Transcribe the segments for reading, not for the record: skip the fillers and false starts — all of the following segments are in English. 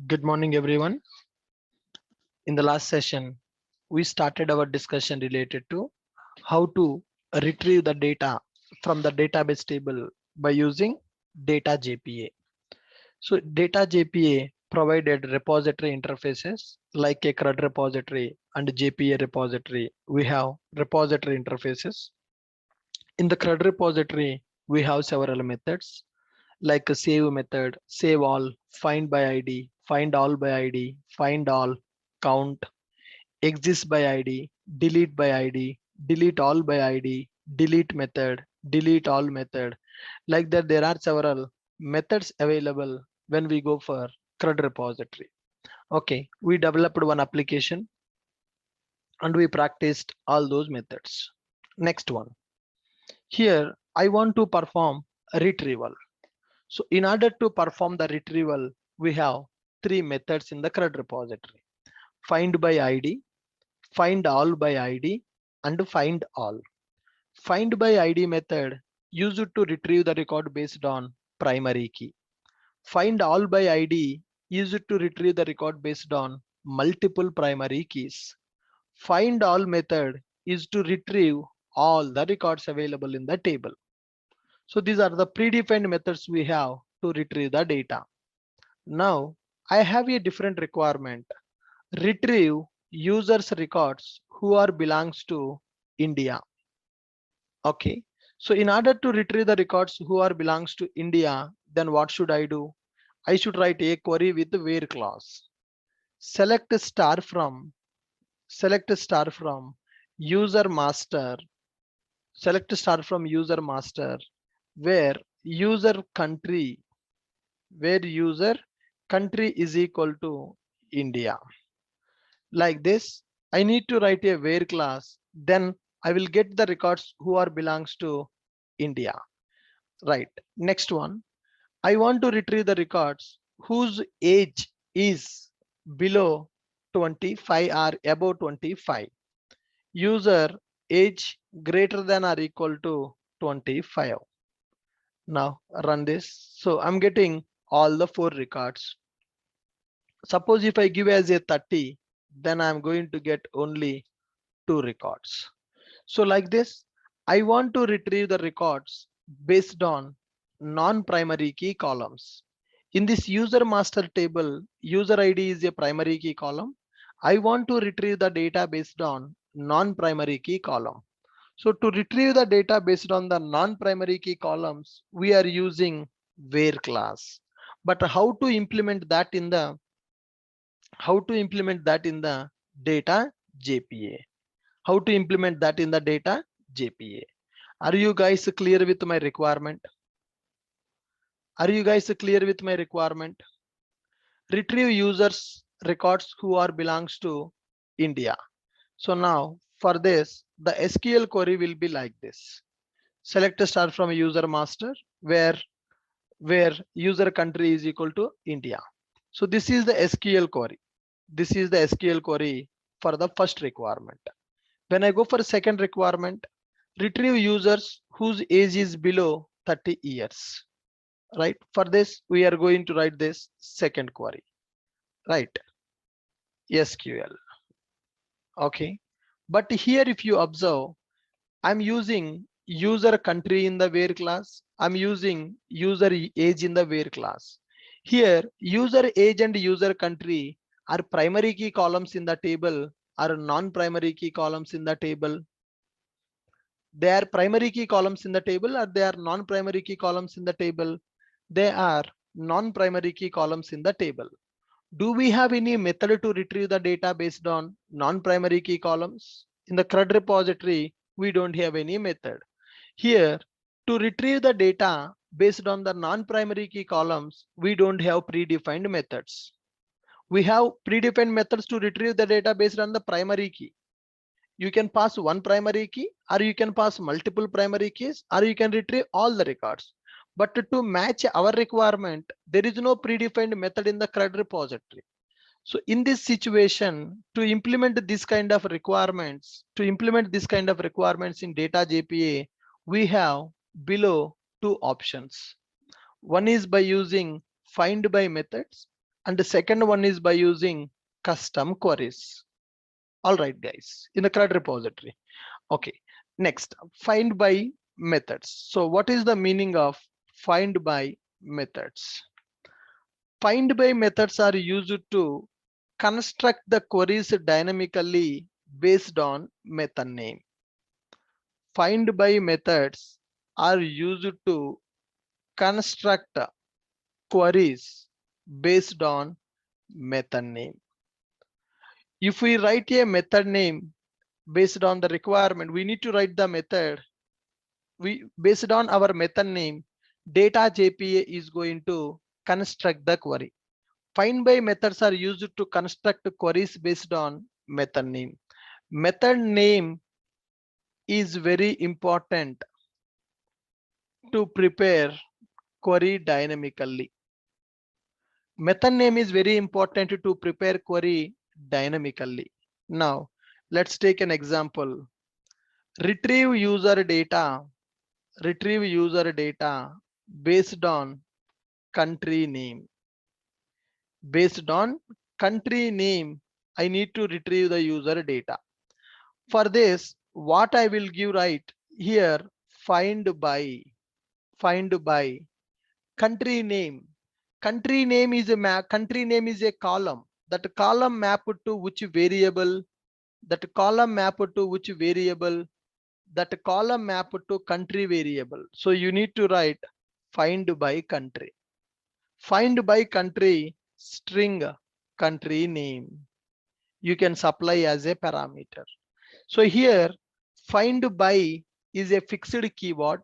Good morning, everyone. In the last session, we started our discussion related to how to retrieve the data from the database table by using data JPA. So data JPA provided repository interfaces like a CRUD repository and JPA repository. We have repository interfaces. In the CRUD repository, we have several methods like a save method, save all, find by ID, find all by ID, find all, count, exist by ID, delete all by ID, delete method, delete all method. Like that, there are several methods available when we go for CRUD repository. Okay, we developed one application and we practiced all those methods. Next one. Here, I want to perform a retrieval. So in order to perform the retrieval, we have three methods in the CRUD repository: find by ID, find all by ID, and find all. Find by ID method used to retrieve the record based on primary key. Find all by ID used to retrieve the record based on multiple primary keys. Find all method is to retrieve all the records available in the table. So these are the predefined methods we have to retrieve the data. Now I have a different requirement. Retrieve users records who are belongs to India. Okay. So in order to retrieve the records who are belongs to India, then what should I do? I should write a query with where clause. Select select star from user master, select star from user master, where user country, where user country is equal to India. Like this, I need to write a where class, then I will get the records who are belongs to India. Right. Next one, I want to retrieve the records whose age is below 25 or above 25. User age greater than or equal to 25. Now run this. So I'm getting all the four records. Suppose if I give as a 30, then I'm going to get only two records. So like this, I want to retrieve the records based on non-primary key columns. In this user master table, user ID is a primary key column. I want to retrieve the data based on non-primary key column. So to retrieve the data based on the non-primary key columns, we are using where class. But how to implement that in the data JPA? How to implement that in the data JPA? Are you guys clear with my requirement? Are you guys clear with my requirement? Retrieve users records who are belongs to India. So now for this, the SQL query will be like this. Select a star from user master where user country is equal to India. So this is the SQL query. This is the SQL query for the first requirement. When I go for second requirement, retrieve users whose age is below 30 years. Right? For this, we are going to write this second query. Right? SQL. Okay. But here, if you observe, I'm using user country in the where class. I'm using user age in the where class. Here, user age and user country are primary key columns in the table, are non-primary key columns in the table. They are primary key columns in the table, or they are non-primary key columns in the table. They are non-primary key columns in the table. Do we have any method to retrieve the data based on non-primary key columns? In the CRUD repository, we don't have any method. Here, to retrieve the data based on the non-primary key columns, we don't have predefined methods. We have predefined methods to retrieve the data based on the primary key. You can pass one primary key, or you can pass multiple primary keys, or you can retrieve all the records. But to match our requirement, there is no predefined method in the CRUD repository. So in this situation, to implement this kind of requirements, in data JPA, we have below two options. One is by using find by methods, And the second one is by using custom queries. All right, guys, in the CRUD repository. Okay, next, find by methods. So what is the meaning of find by methods? Find by methods are used to construct the queries dynamically based on method name. Find by methods are used to construct queries based on method name. If we write a method name based on the requirement, we need to write the method. We based on our method name, data JPA is going to construct the query. Find by methods are used to construct queries based on method name. Method name is very important to prepare query dynamically. Method name is very important to prepare query dynamically. Now, let's take an example. Retrieve user data. Retrieve user data based on country name. Based on country name, I need to retrieve the user data. For this, what I will give right here, find by country name. Country name is a column. That column mapped to which variable? That column mapped to which variable? That column mapped to country variable. So you need to write find by country. Find by country string country name. You can supply as a parameter. So here find by is a fixed keyword.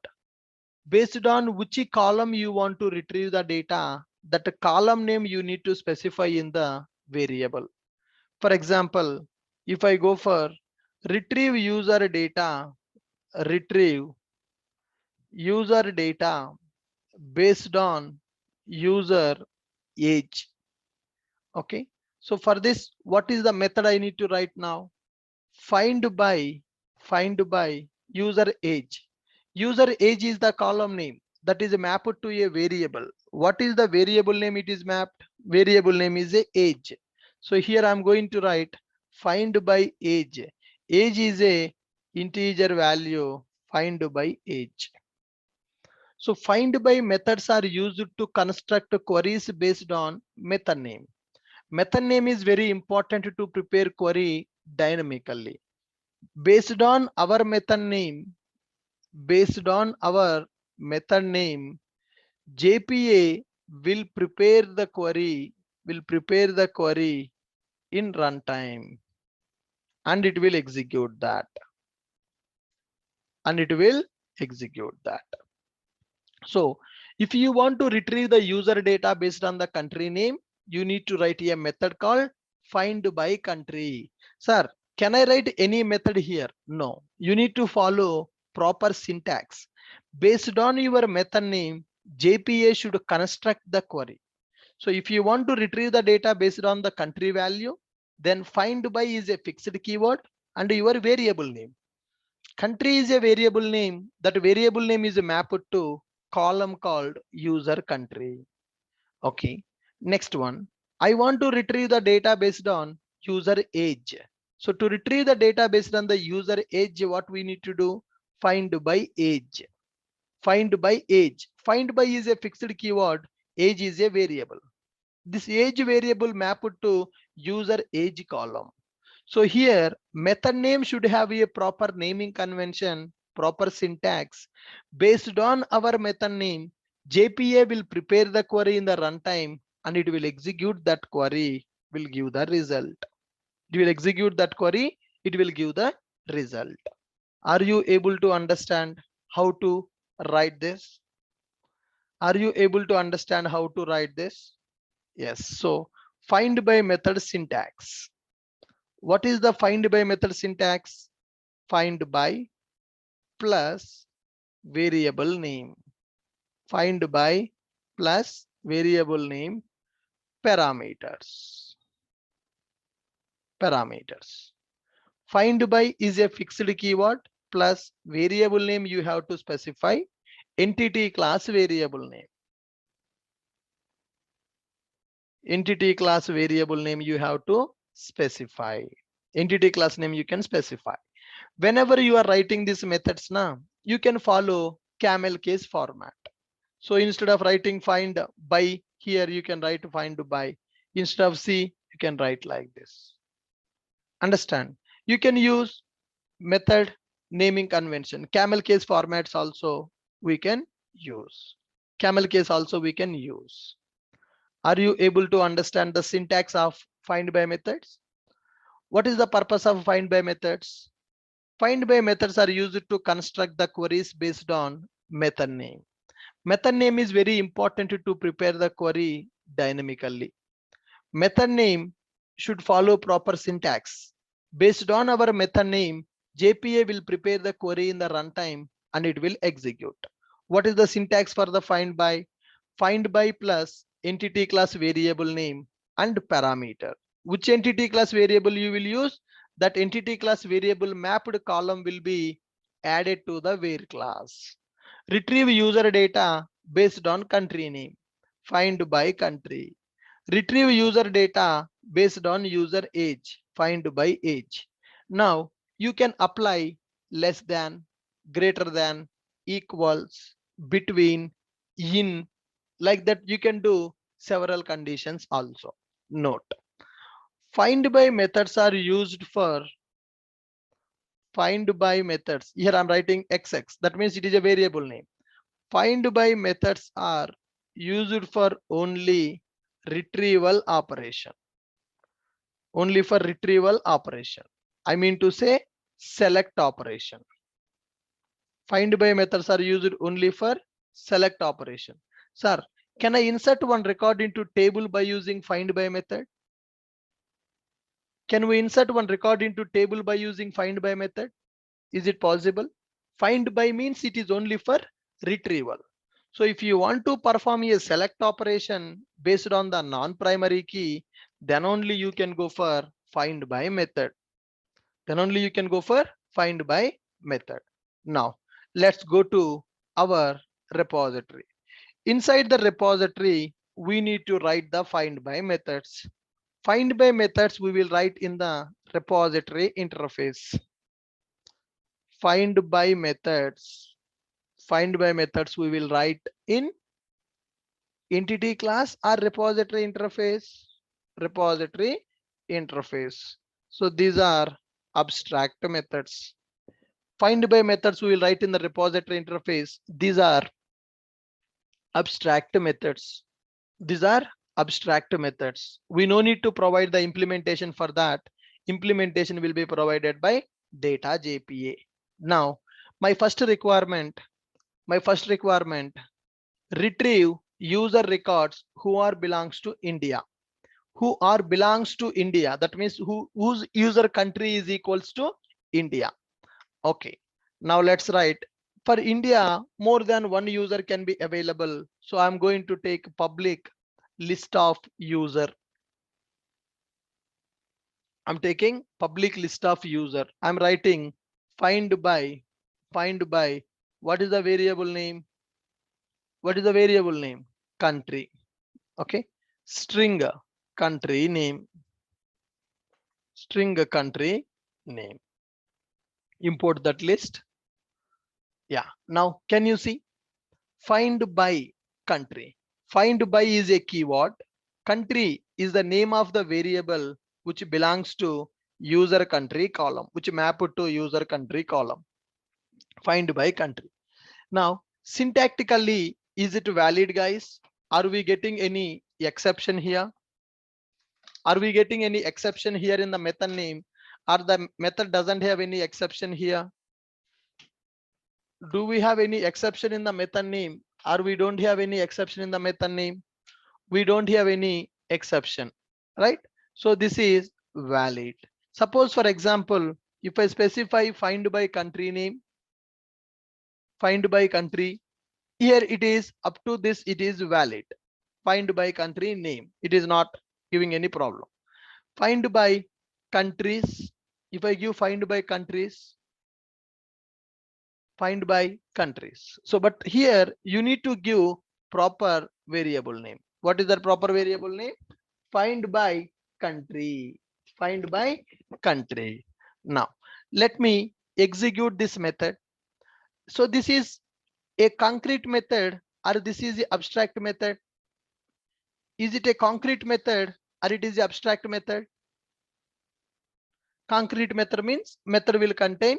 Based on which column you want to retrieve the data, that column name you need to specify in the variable. For example, if I go for retrieve user data, retrieve user data based on user age. Okay, so for this, what is the method I need to write now? Find by user age. User age is the column name that is mapped to a variable. What is the variable name it is mapped? Variable name is a age. So here I'm going to write find by age. Age is a integer value. Find by age. So find by methods are used to construct queries based on method name. Method name is very important to prepare query dynamically. Based on our method name, JPA will prepare the query in runtime, and it will execute that. So if you want to retrieve the user data based on the country name, you need to write a method called find by country. Sir, can I write any method here? No, you need to follow proper syntax. Based on your method name, JPA should construct the query. So if you want to retrieve the data based on the country value, then find by is a fixed keyword and your variable name. Country is a variable name. That variable name is mapped to column called user country. Okay, next one. I want to retrieve the data based on user age. So to retrieve the data based on the user age, what we need to do? Find by age. Find by age. Find by is a fixed keyword. Age is a variable. This age variable mapped to user age column. So here method name should have a proper naming convention, proper syntax. Based on our method name, JPA will prepare the query in the runtime and it will execute that query, will give the result. It will execute that query, it will give the result. Are you able to understand how to write this? Are you able to understand how to write this? Yes. So find by method syntax. What is the find by method syntax? Find by plus variable name. Find by plus variable name parameters. Find by is a fixed keyword plus variable name you have to specify entity class variable name. Entity class variable name you have to specify. Entity class name you can specify. Whenever you are writing these methods now, you can follow camel case format. So instead of writing find by here, you can write find by. Instead of C, you can write like this. Understand? You can use method naming convention. Camel case formats also we can use. Camel case also we can use. Are you able to understand the syntax of find by methods? What is the purpose of find by methods? Find by methods are used to construct the queries based on method name. Method name is very important to prepare the query dynamically. Method name should follow proper syntax. Based on our method name, JPA will prepare the query in the runtime and it will execute. What is the syntax for the find by? Find by plus entity class variable name and parameter. Which entity class variable you will use? That entity class variable mapped column will be added to the where class. Retrieve user data based on country name. Find by country. Retrieve user data based on user age. Find by age. Now you can apply less than, greater than, equals, between, in, like that. You can do several conditions also. Note, find by methods are used for find by methods. Here I'm writing XX. That means it is a variable name. Find by methods are used for only retrieval operation. Only for retrieval operation. I mean to say select operation. Find by methods are used only for select operation. Sir, can I insert one record into table by using find by method? Can we insert one record into table by using find by method? Is it possible? Find by means it is only for retrieval. So if you want to perform a select operation based on the non-primary key, then only you can go for find by method. Then only you can go for find by method. Now let's go to our repository. Inside the repository, we need to write the find by methods. Find by methods we will write in the repository interface. Find by methods we will write in entity class or repository interface. So these are abstract methods. Find by methods we will write in the repository interface. These are abstract methods. We no need to provide the implementation for that. Implementation will be provided by data JPA. Now my first requirement, retrieve user records who are belongs to India. That means whose user country is equals to India. Okay, now let's write for India more than one user can be available. So I'm going to take public list of user. I'm taking public list of user. I'm writing find by what is the variable name? Country. Okay, string country name. Import that list. Yeah, now can you see find by country? Find by is a keyword. Country is the name of the variable which belongs to user country column, which map to user country column. Find by country. Now syntactically, is it valid, guys? Are we getting any exception here? Are we getting any exception here in the method name, or the method doesn't have any exception here? Do we have any exception in the method name, or we don't have any exception in the method name? We don't have any exception, right? So this is valid. Suppose for example, if I specify find by country name, here it is up to this, it is valid. Find by country name, it is not giving any problem. Find by countries, if I give find by countries. So but here you need to give proper variable name. What is that proper variable name? Find by country. Find by country. Now, let me execute this method. So this is a concrete method or this is the abstract method? Is it a concrete method or it is the abstract method? Concrete method means method will contain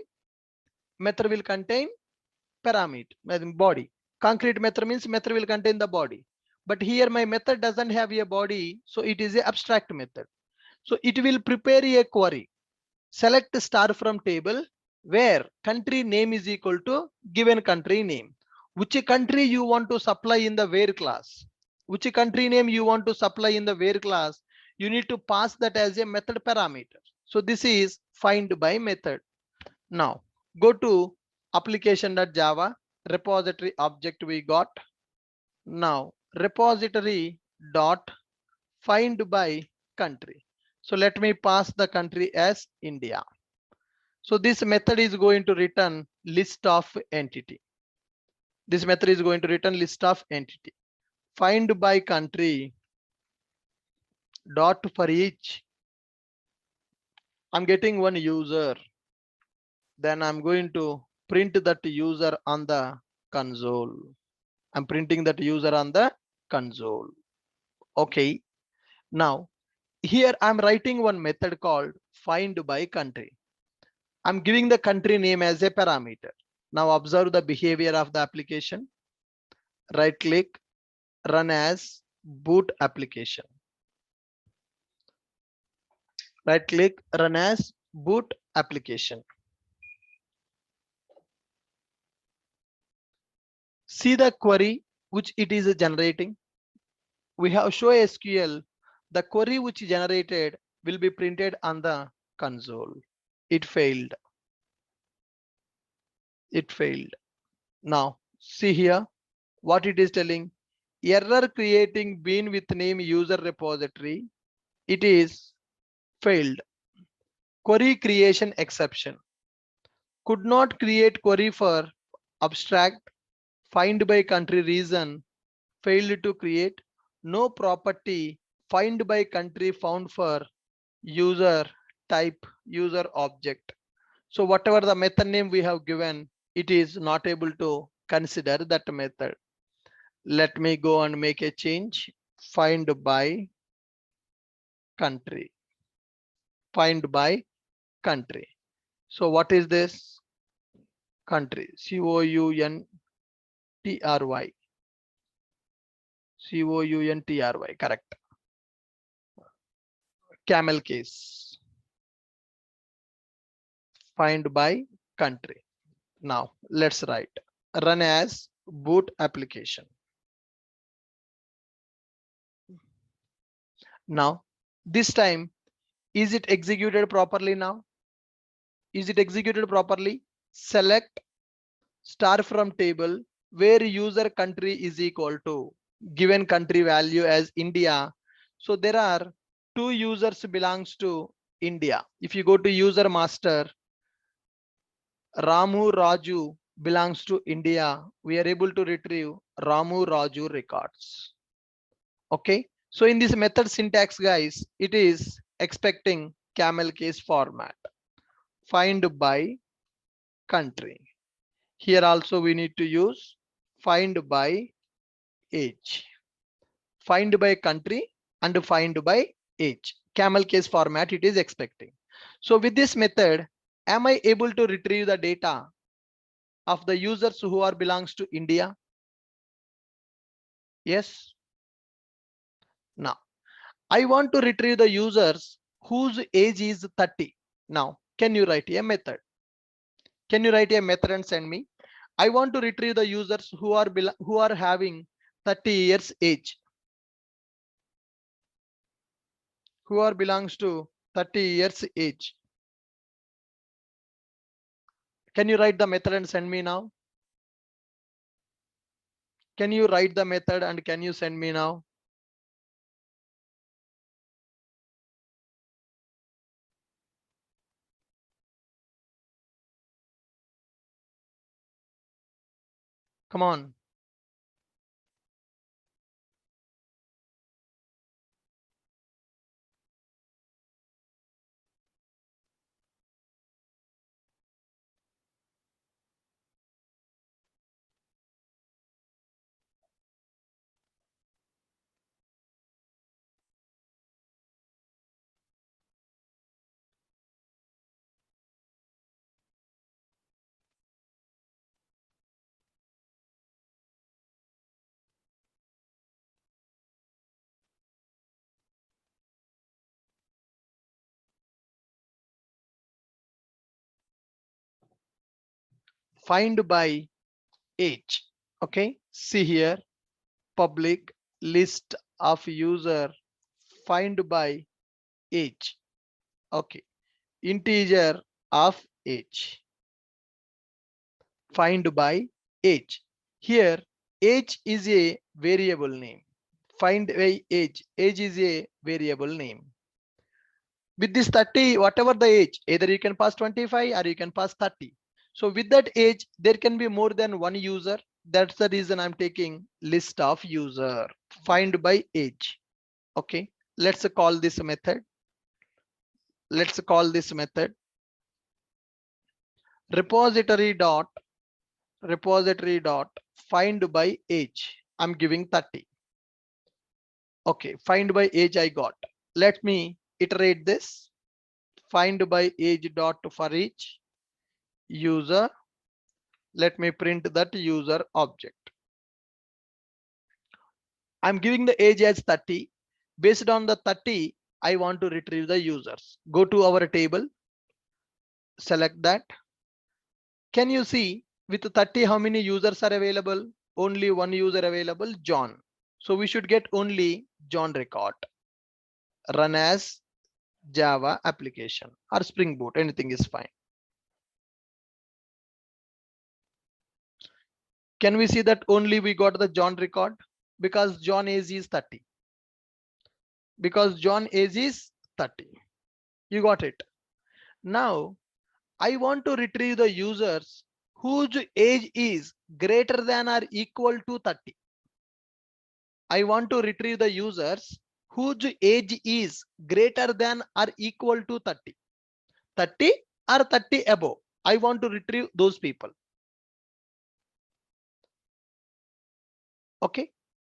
parameter body. Concrete method means method will contain the body. But here my method doesn't have a body, so it is a abstract method. So it will prepare a query. Select star from table where country name is equal to given country name. Which country you want to supply in the where class? Which country name you want to supply in the where class? You need to pass that as a method parameter. So this is find by method. Now go to application.java repository object we got. Now repository dot find by country. So let me pass the country as India. So this method is going to return list of entity. This method is going to return list of entity. Find by country dot for each. I'm getting one user. Then I'm going to print that user on the console. I'm printing that user on the console. Okay. Now here I'm writing one method called find by country. I'm giving the country name as a parameter. Now observe the behavior of the application. Right click, run as boot application. Right click, run as boot application. See the query which it is generating. We have show SQL. The query which generated will be printed on the console. It failed. It failed. Now see here what it is telling. Error creating bean with name user repository. It is failed. Query creation exception. Could not create query for abstract. Find by country reason. Failed to create. No property. Find by country found for user type user object. So whatever the method name we have given, it is not able to consider that method. Let me go and make a change. Find by country. Find by country. So what is this? Country. COUNTRY. COUNTRY. Correct. Camel case. Find by country. Now let's write. Run as boot application. Now this time, is it executed properly now? Is it executed properly? Select star from table where user country is equal to given country value as India. So there are two users belongs to India. If you go to user master, Ramu Raju belongs to India. We are able to retrieve Ramu Raju records. Okay. So in this method syntax, guys, it is expecting camel case format. Find by country. Here also we need to use find by age. Find by country and find by age. Camel case format it is expecting. So with this method, am I able to retrieve the data of the users who are belongs to India? Yes. Now I want to retrieve the users whose age is 30. Now can you write a method? Can you write a method and send me? I want to retrieve the users who are having 30 years age. Who are belongs to 30 years age. Can you write the method and send me now? Can you write the method and can you send me now? Come on. find by age. Okay, see here, public list of user find by age. Okay, integer of age, find by age. Here age is a variable name. Find by age, age is a variable name. With this 30, whatever the age, either you can pass 25 or you can pass 30. So with that age, there can be more than one user. That's the reason I'm taking list of user, find by age. Okay, let's call this method. Let's call this method repository dot find by age. I'm giving 30. Okay, find by age I got. Let me iterate this. Find by age dot for each user. Let me print that user object. I'm giving the age as 30. Based on the 30, I want to retrieve the users. Go to our table, select that. Can you see with 30 how many users are available? Only one user available, John. So we should get only John record. Run as Java application or Spring Boot, anything is fine. Can we see that only we got the John record? Because John age is 30. Because John age is 30. You got it. Now I want to retrieve the users whose age is greater than or equal to 30. I want to retrieve the users whose age is greater than or equal to 30. 30 or 30 above. I want to retrieve those people. Okay.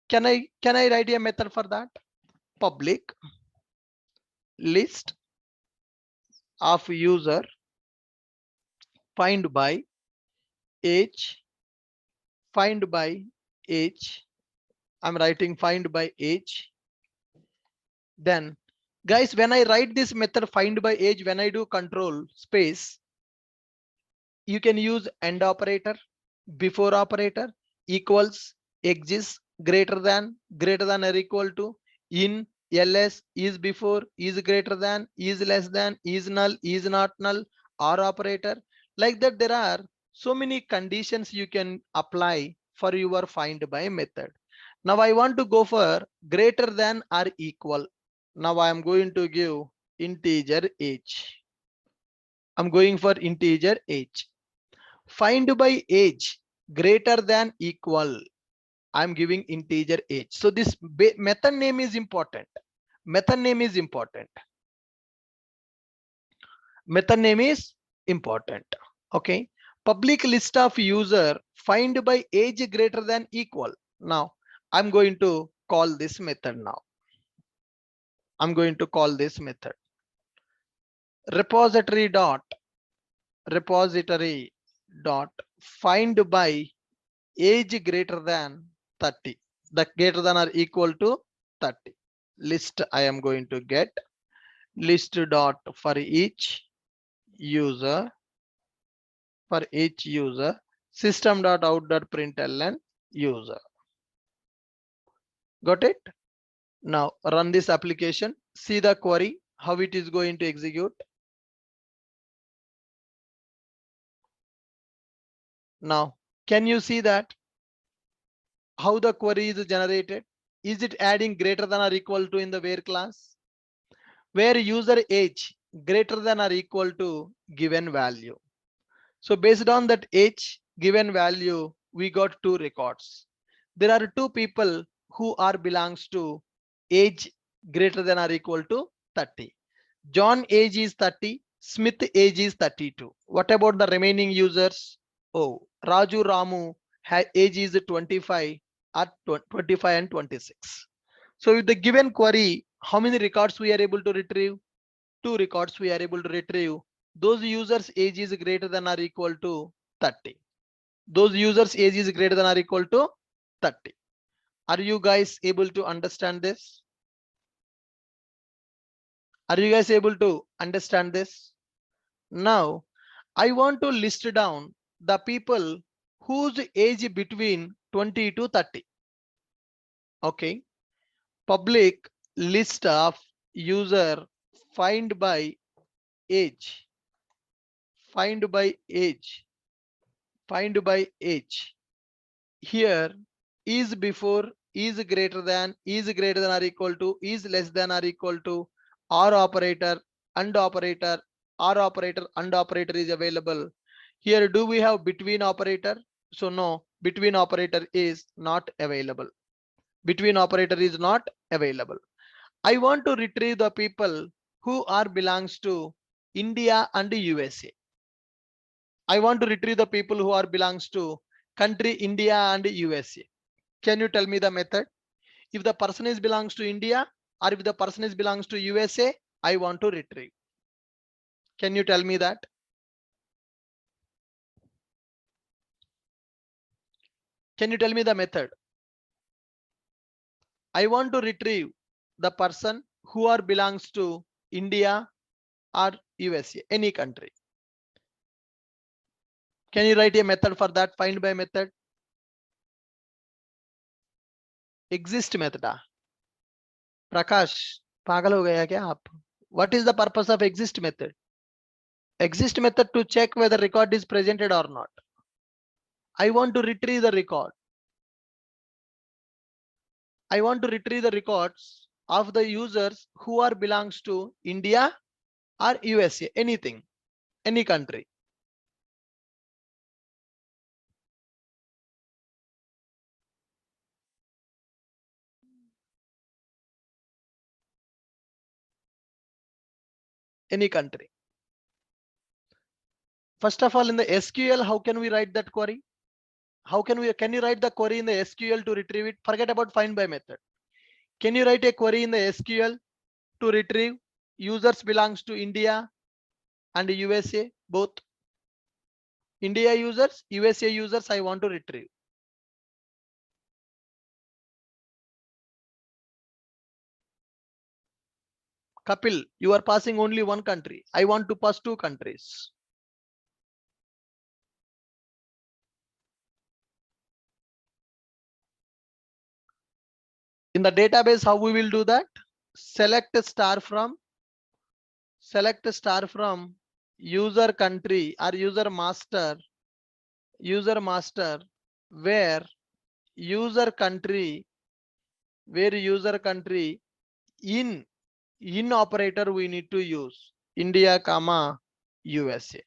Can I write a method for that? Public list of user find by age, find by age. I'm writing find by age. Then guys, when I write this method find by age, when I do control space, you can use AND operator, before operator, equals, exists, greater than or equal to, in, ls, is before, is greater than, is less than, is null, is not null, or operator. Like that, there are so many conditions you can apply for your find by method. Now I want to go for greater than or equal. Now I am going to give integer age. I'm going for integer age. Find by age greater than equal. I'm giving integer age. So this method name is important. Method name is important. Method name is important. Okay. Public list of user find by age greater than equal. Now I'm going to call this method now. I'm going to call this method repository dot find by age greater than 30. The greater than or equal to 30. List I am going to get list dot for each user system dot out dot println user. Got it? Now run this application. See the query, how it is going to execute. Now, can you see that how the query is generated? Is it adding greater than or equal to in the where class? Where user age greater than or equal to given value. So based on that age given value, we got two records. There are two people who are belongs to age greater than or equal to 30. John age is 30, Smith age is 32. What about the remaining users? Oh, Raju Ramu age is 25 at 25 and 26. So with the given query, how many records we are able to retrieve? Two records we are able to retrieve. Those users age is greater than or equal to 30. Those users age is greater than or equal to 30. Are you guys able to understand this? Are you guys able to understand this? Now I want to list down the people whose age between 20 to 30. Okay. Public list of user find by age. Find by age. Find by age. Here is before, is greater than or equal to, is less than or equal to, or operator, and operator, or operator, and operator is available. Here do we have between operator? So no, between operator is not available. Between operator is not available. I want to retrieve the people who are belongs to India and USA. I want to retrieve the people who are belongs to country India and USA. Can you tell me the method? If the person is belongs to India or if the person is belongs to USA, I want to retrieve. Can you tell me that? Can you tell me the method? I want to retrieve the person who are belongs to India or USA, any country. Can you write a method for that? Find by method. Exist method. Prakash, पागल हो गया क्या आप? What is the purpose of exist method? Exist method to check whether record is presented or not. I want to retrieve the record. I want to retrieve the records of the users who are belongs to India or USA, anything, any country. Any country. First of all, in the SQL, how can we write that query? Can you write the query in the SQL to retrieve it? Forget about find by method. Can you write a query in the SQL to retrieve users belongs to India and USA, both? India users, USA users, I want to retrieve. Kapil, you are passing only one country. I want to pass two countries. In the database, how we will do that? Select a star from user country or user master where user country in operator we need to use India comma USA.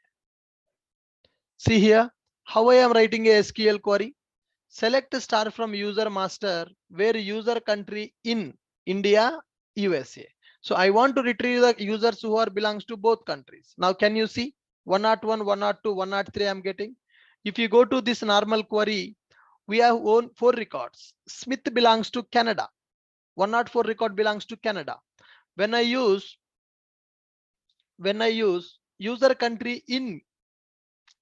See here how I am writing a SQL query. Select star from user master where user country in India USA. So I want to retrieve the users who are belongs to both countries. Now can you see 101, 102, 103 I'm getting. If you go to this normal query, we have 4 records. Smith belongs to Canada. 104 record belongs to Canada. When I use user country in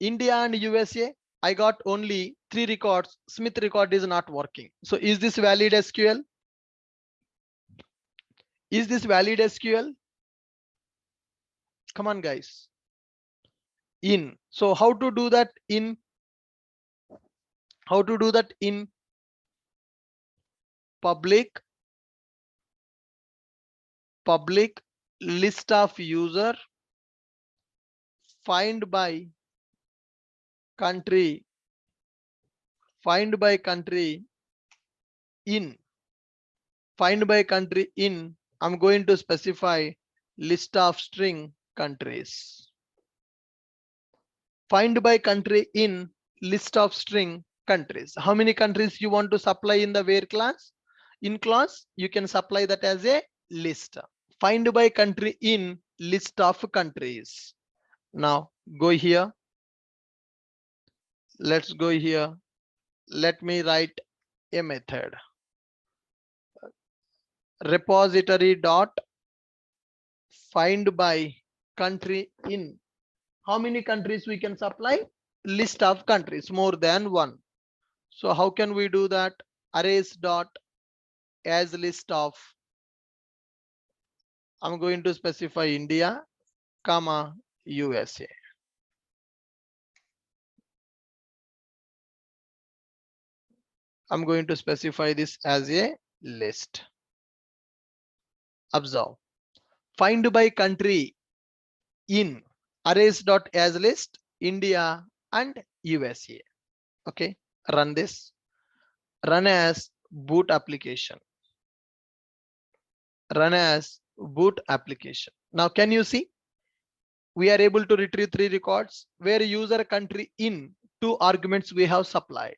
India and USA, I got only 3 records. Smith record is not working. So is this valid SQL? Is this valid SQL? Come on, guys. In. So how to do that in? How to do that in public list of user find by country in. Find by country in. I'm going to specify list of string countries. Find by country in list of string countries. How many countries you want to supply in the where class? In class, you can supply that as a list. Find by country in list of countries. Now go here. Let's go here. Let me write a method. Repository dot find by country in. How many countries we can supply? List of countries, more than one. So how can we do that? Arrays dot as list of. I'm going to specify India comma USA. I'm going to specify this as a list. Observe. Find by country in arrays.asList, India and USA. Okay, run this. Run as boot application. Run as boot application. Now, can you see? We are able to retrieve 3 records where user country in 2 arguments we have supplied.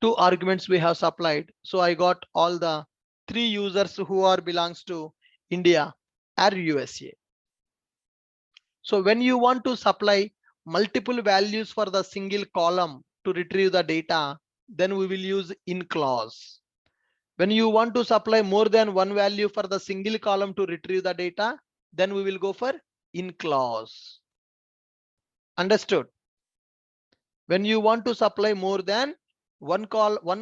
2 arguments we have supplied. So I got all the 3 users who are belongs to India or USA. So when you want to supply multiple values for the single column to retrieve the data, then we will use in clause. When you want to supply more than one value for the single column to retrieve the data, then we will go for in clause. Understood? When you want to supply more than one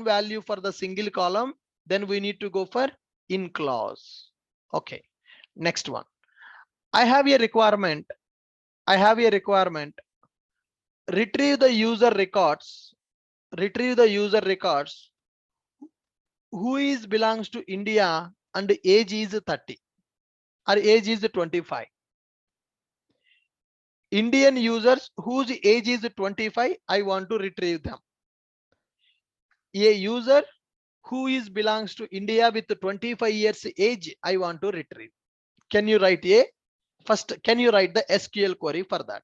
value for the single column, then we need to go for in clause. Okay, next one. I have a requirement. Retrieve the user records. Retrieve the user records who is belongs to India and age is 30 or age is 25. Indian users whose age is 25, I want to retrieve them. A user who is belongs to India with 25 years age, I want to retrieve. Can you write can you write the SQL query for that?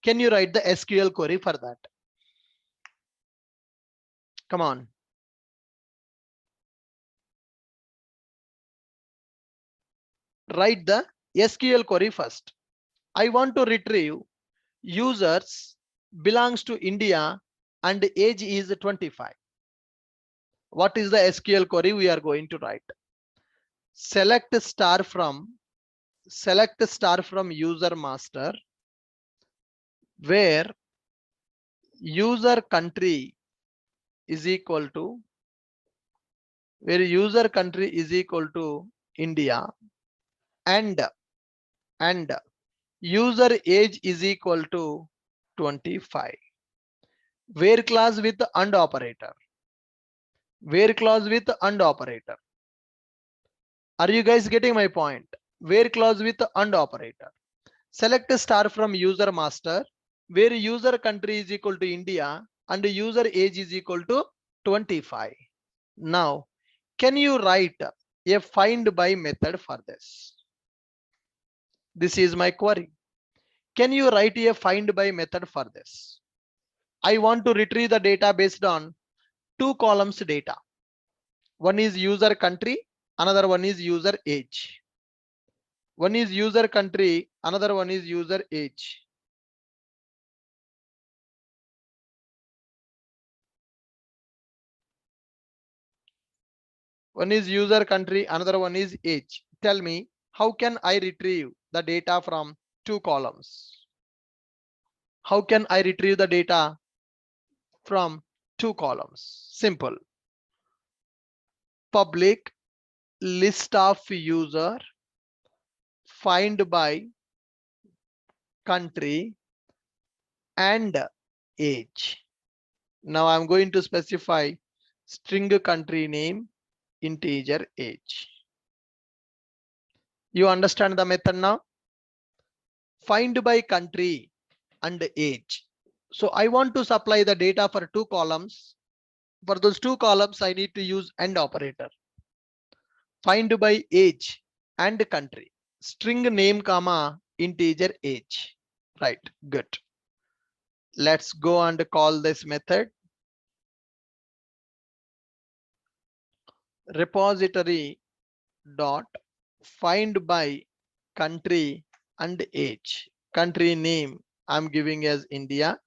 Can you write the SQL query for that? Come on. Write the SQL query first. I want to retrieve users belongs to India and age is 25. What is the SQL query we are going to write? Select star from user master where user country is equal to India and user age is equal to 25. Where clause with and operator. Where clause with and operator. Are you guys getting my point? Where clause with and operator. Select star from user master where user country is equal to India and user age is equal to 25. Now, can you write a find by method for this? This is my query. Can you write a find by method for this? I want to retrieve the data based on 2 columns data. One is user country, another one is user age. One is user country, another one is user age. One is user country, another one is age. Tell me, how can I retrieve the data from 2 columns? How can I retrieve the data from 2 columns? Simple. Public list of user find by country and age. Now I'm going to specify string country name, integer age. You understand the method now? Find by country and age. So I want to supply the data for 2 columns. For those 2 columns, I need to use AND operator. Find by age and country. String name comma integer age. Right, good. Let's go and call this method. Repository dot find by country and age. Country name I'm giving as India.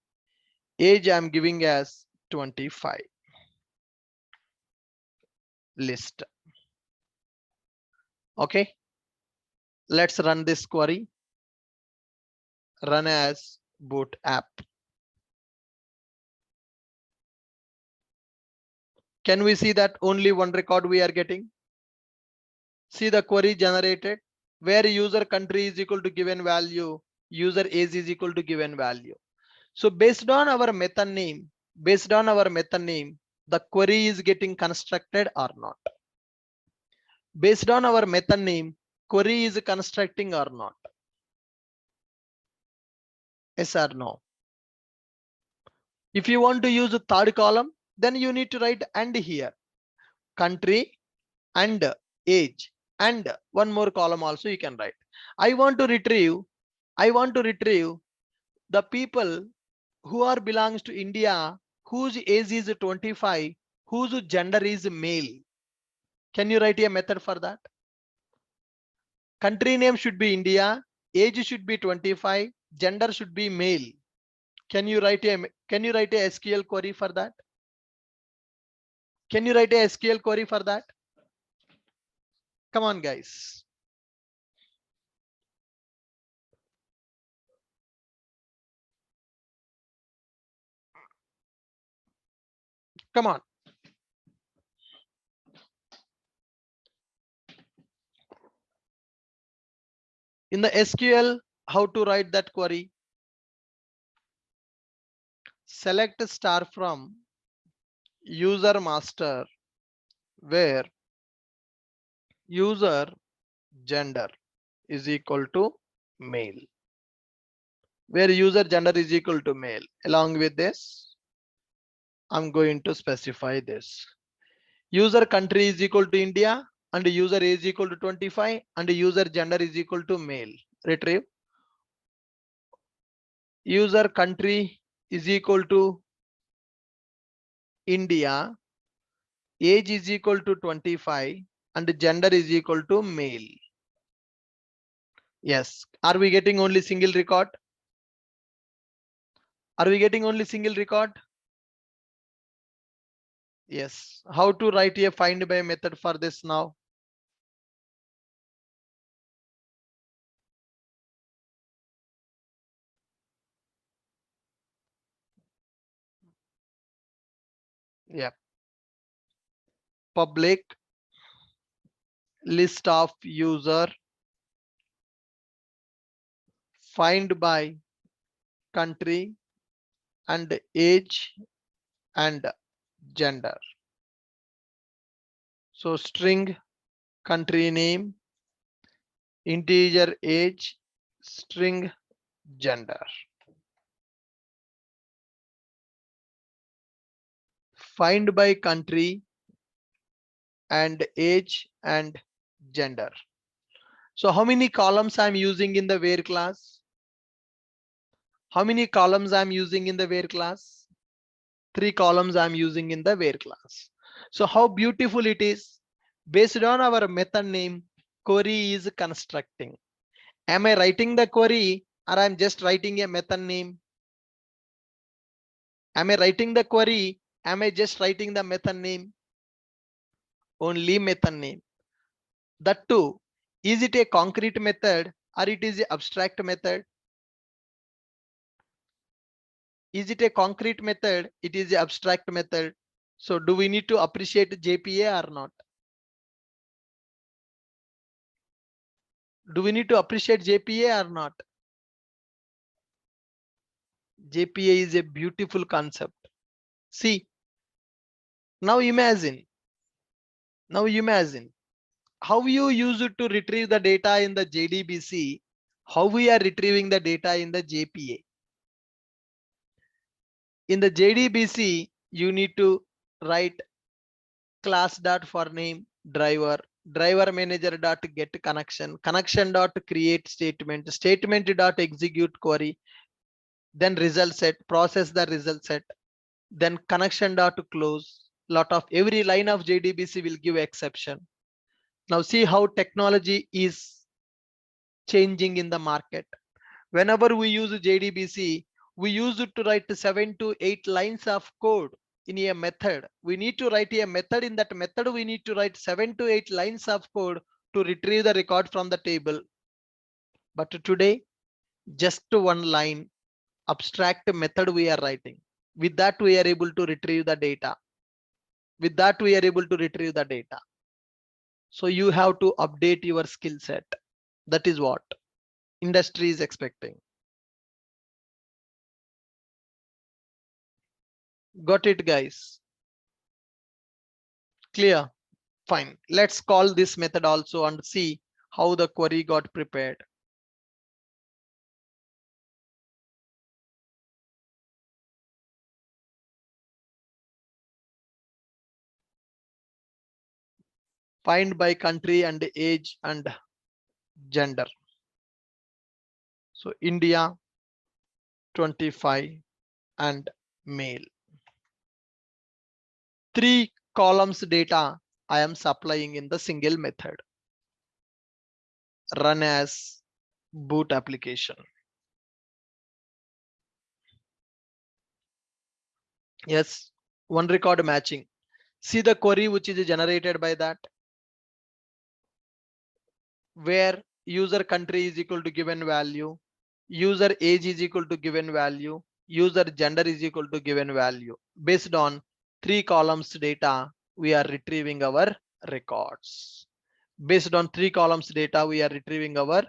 Age I'm giving as 25. List. Okay. Let's run this query. Run as boot app. Can we see that only one record we are getting? See the query generated where user country is equal to given value, user age is equal to given value. So based on our method name, the query is getting constructed or not. Based on our method name, query is constructing or not. Yes or no? If you want to use the third column, then you need to write and here, country and age, and one more column also you can write. I want to retrieve the people who are belongs to India, whose age is 25, whose gender is male. Can you write a method for that? Country name should be India, age should be 25, gender should be male. Can you write a SQL query for that? Can you write a SQL query for that? Come on, guys. Come on. In the SQL, how to write that query? Select star from user master where user gender is equal to male. Where user gender is equal to male. Along with this, I'm going to specify this. User country is equal to India and user age is equal to 25 and user gender is equal to male. Retrieve. User country is equal to India, age is equal to 25 and gender is equal to male. Yes. Are we getting only single record? Are we getting only single record? Yes. How to write a find by method for this now? Yeah. Public list of user find by country and age and gender. So string country name, integer age, string gender. Find by country and age and gender. So how many columns I'm using in the where class? How many columns I'm using in the where class? 3 columns I'm using in the where class. So how beautiful it is. Based on our method name, query is constructing. Am I writing the query or I'm just writing a method name? Am I writing the query? Am I just writing the method name? Only method name. That too, is it a concrete method or it is an abstract method? Is it a concrete method? It is an abstract method. So do we need to appreciate JPA or not? Do we need to appreciate JPA or not? JPA is a beautiful concept. See, now imagine how you use it to retrieve the data in the JDBC, how we are retrieving the data in the JPA. In the JDBC, you need to write class dot for name driver, driver manager dot get connection dot create statement dot execute query, then result set, process the result set, then connection dot close. Lot of every line of JDBC will give exception. Now see how technology is changing in the market. Whenever we use JDBC, we use it to write 7 to 8 lines of code in a method. We need to write a method. In that method, we need to write 7 to 8 lines of code to retrieve the record from the table. But today, just one line abstract method we are writing. With that, we are able to retrieve the data. With that, we are able to retrieve the data. So you have to update your skill set. That is what industry is expecting. Got it, guys? Clear? Fine. Let's call this method also and see how the query got prepared. Find by country and age and gender. So India 25 and male. 3 columns data I am supplying in the single method. Run as boot application. Yes, one record matching. See the query which is generated by that, where user country is equal to given value, user age is equal to given value, user gender is equal to given value. Based on 3 columns data, we are retrieving our records. Based on 3 columns data, we are retrieving our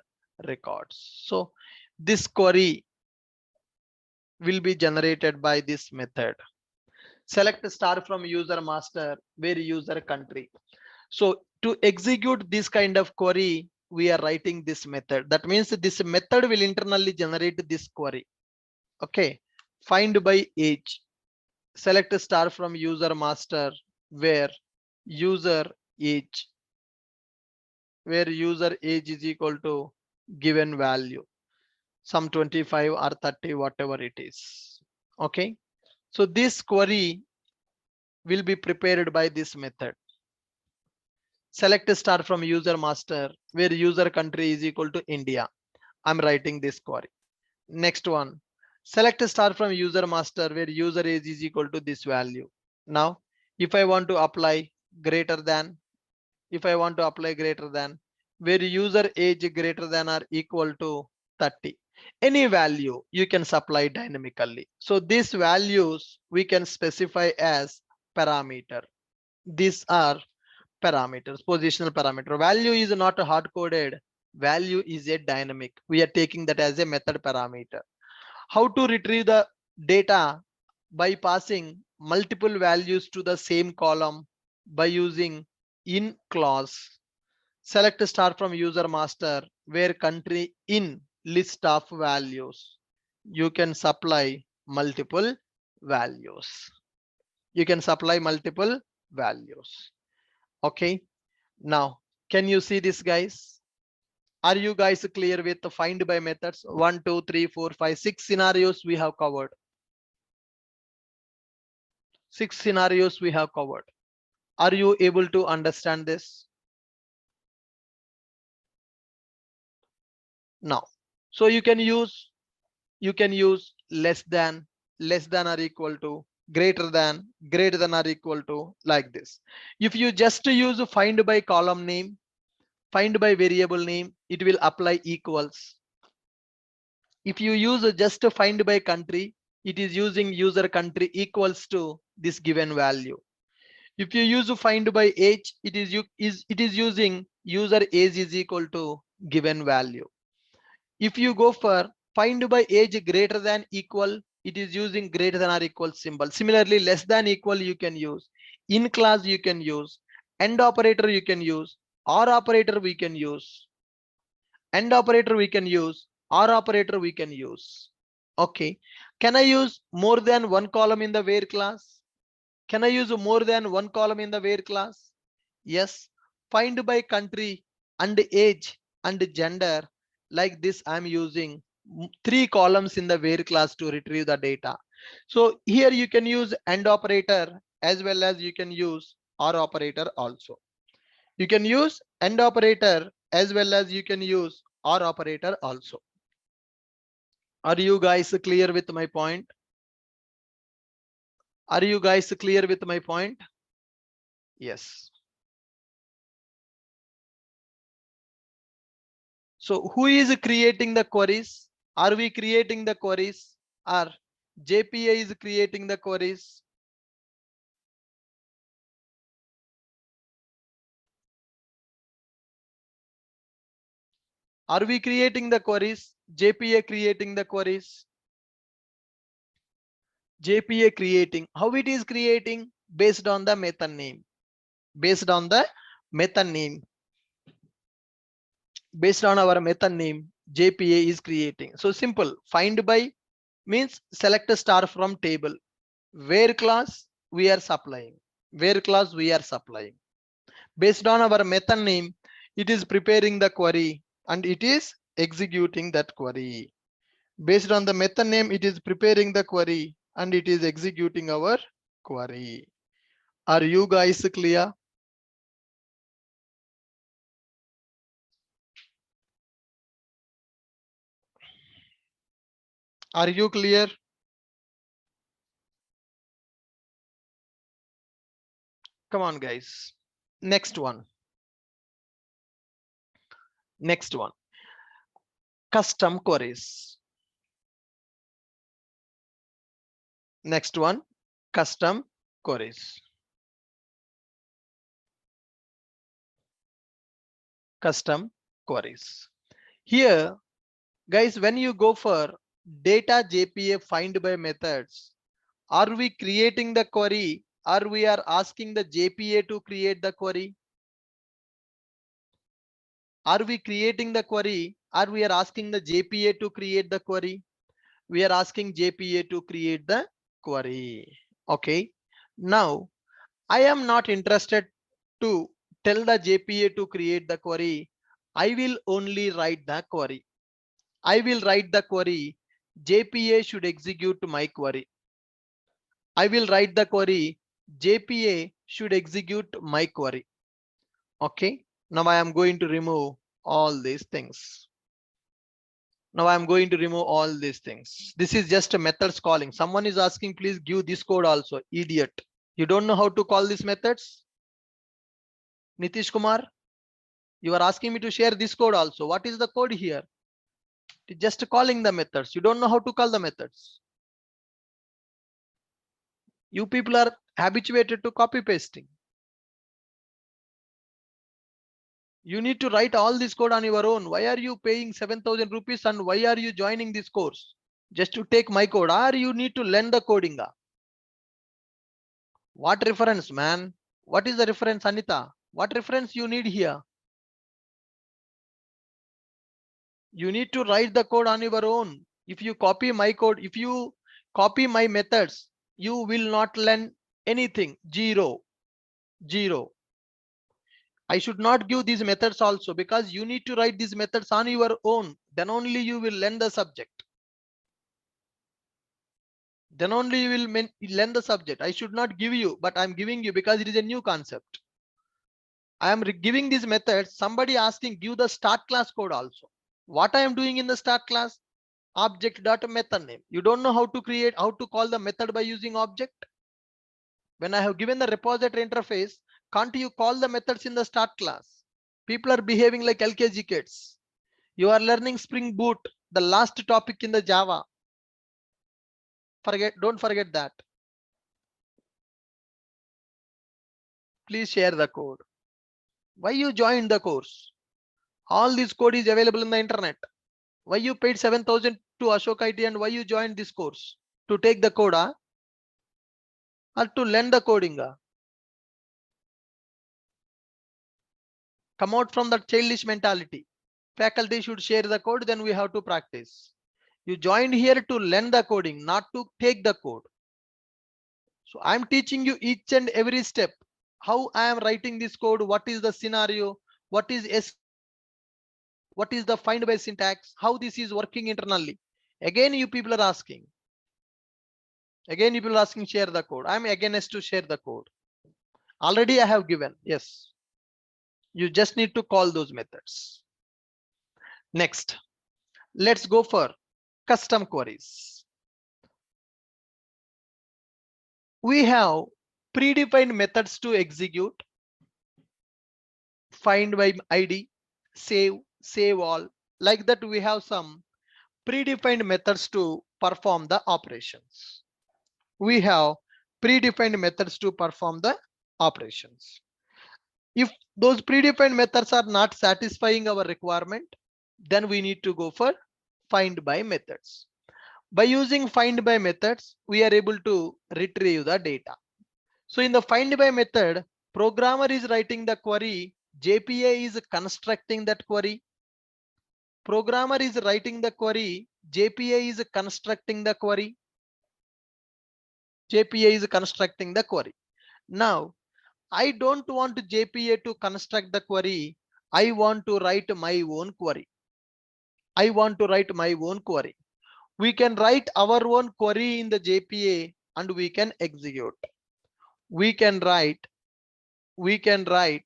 records. So this query will be generated by this method. Select star from user master where user country. So to execute this kind of query, we are writing this method. That means this method will internally generate this query. Okay. Find by age. Select star from user master where user age is equal to given value, some 25 or 30, whatever it is. Okay. So this query will be prepared by this method. Select a star from user master where user country is equal to India. I'm writing this query. Next one, select a star from user master where user age is equal to this value. Now, if I want to apply greater than, where user age greater than or equal to 30, any value you can supply dynamically. So these values we can specify as parameter. These are parameters, positional parameter. Value is not hard coded, value is a dynamic. We are taking that as a method parameter. How to retrieve the data? By passing multiple values to the same column by using in clause. Select star from user master where country in list of values. You can supply multiple values. Okay. Now, can you see this, guys? Are you guys clear with the find by methods? 1, 2, 3, 4, 5, 6 scenarios we have covered. 6 scenarios we have covered. Are you able to understand this? Now, so you can use less than or equal to, greater than or equal to, like this. If you just use find by column name, find by variable name, it will apply equals. If you use just find by country, it is using user country equals to this given value. If you use find by age, it is using user age is equal to given value. If you go for find by age greater than equal, it is using greater than or equal symbol. Similarly, less than equal you can use, in class you can use, and operator you can use, or operator we can use, and operator we can use, or operator we can use. Okay. Can I use more than one column in the where class? Can I use more than one column in the where class? Yes. Find by country and age and gender. Like this, I'm using 3 columns in the where class to retrieve the data. So here you can use AND operator as well as you can use OR operator also. You can use AND operator as well as you can use OR operator also. Are you guys clear with my point? Are you guys clear with my point? Yes. So who is creating the queries? Are we creating the queries or JPA is creating the queries? Are we creating the queries? JPA creating the queries? JPA creating. How it is creating? Based on the method name. based on the method name. Based on our method name, JPA is creating. So simple. Find by means select a star from table. Where class we are supplying. Where class we are supplying. Based on our method name, it is preparing the query and it is executing that query. Based on the method name, it is preparing the query and it is executing our query. Are you guys clear? Are you clear? Come on, guys. Next one. Next one. Custom queries. Next one. Custom queries. Custom queries. Here, guys, when you go for data JPA find by methods, are we creating the query or we are asking the JPA to create the query? Are we creating the query or we are asking the JPA to create the query? We are asking JPA to create the query. Okay. Now, I am not interested to tell the JPA to create the query. I will only write the query. I will write the query. JPA should execute my query. I will write the query. JPA should execute my query. Okay. Now I am going to remove all these things. Now I'm going to remove all these things. This is just a methods calling. Someone is asking, please give this code also. Idiot. You don't know how to call these methods? Nitish Kumar, you are asking me to share this code also. What is the code here? It's just calling the methods. You don't know how to call the methods. You people are habituated to copy pasting. You need to write all this code on your own. Why are you paying 7,000 rupees and why are you joining this course? Just to take my code, or you need to learn the coding? What reference, man? What is the reference, Anita? What reference you need here? You need to write the code on your own. If you copy my code, if you copy my methods, you will not learn anything. Zero. Zero. I should not give these methods also because you need to write these methods on your own. Then only you will learn the subject. Then only you will learn the subject. I should not give you, but I'm giving you because it is a new concept. I am giving these methods. Somebody asking, give the start class code also. What I am doing in the start class? Object dot method name. You don't know how to create, how to call the method by using object. When I have given the repository interface, can't you call the methods in the start class? People are behaving like LKG kids. You are learning Spring Boot, the last topic in the Java. Don't forget that. Please share the code. Why you joined the course? All this code is available in the internet. Why you paid 7,000 to Ashok IT and why you joined this course? To take the code or to learn the coding? Come out from that childish mentality. Faculty should share the code, then we have to practice. You joined here to learn the coding, not to take the code. So I'm teaching you each and every step. How I am writing this code, what is the scenario, what is what is the find by syntax, how this is working internally. Again, you people are asking. Again, you people are asking, share the code. I'm against to share the code. Already I have given, yes. You just need to call those methods. Next, let's go for custom queries. We have predefined methods to execute, find by ID, save all. Like that, we have some predefined methods to perform the operations. We have predefined methods to perform the operations. If those predefined methods are not satisfying our requirement, then we need to go for find by methods. By using find by methods, we are able to retrieve the data. So in the find by method, Programmer is writing the query, JPA is constructing that query. Programmer is writing the query, JPA is constructing the query. JPA is constructing the query. Now, I don't want JPA to construct the query. I want to write my own query. I want to write my own query. We can write our own query in the JPA and we can execute. We can write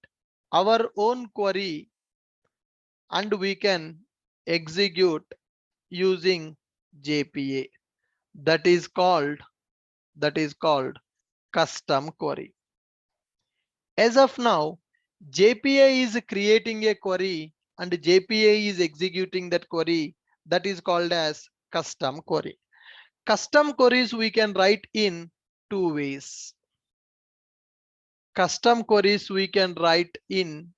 our own query and we can execute using JPA. That is called custom query. As of now, JPA is creating a query and JPA is executing that query. That is called as custom query. Custom queries we can write in two ways. Custom queries we can write in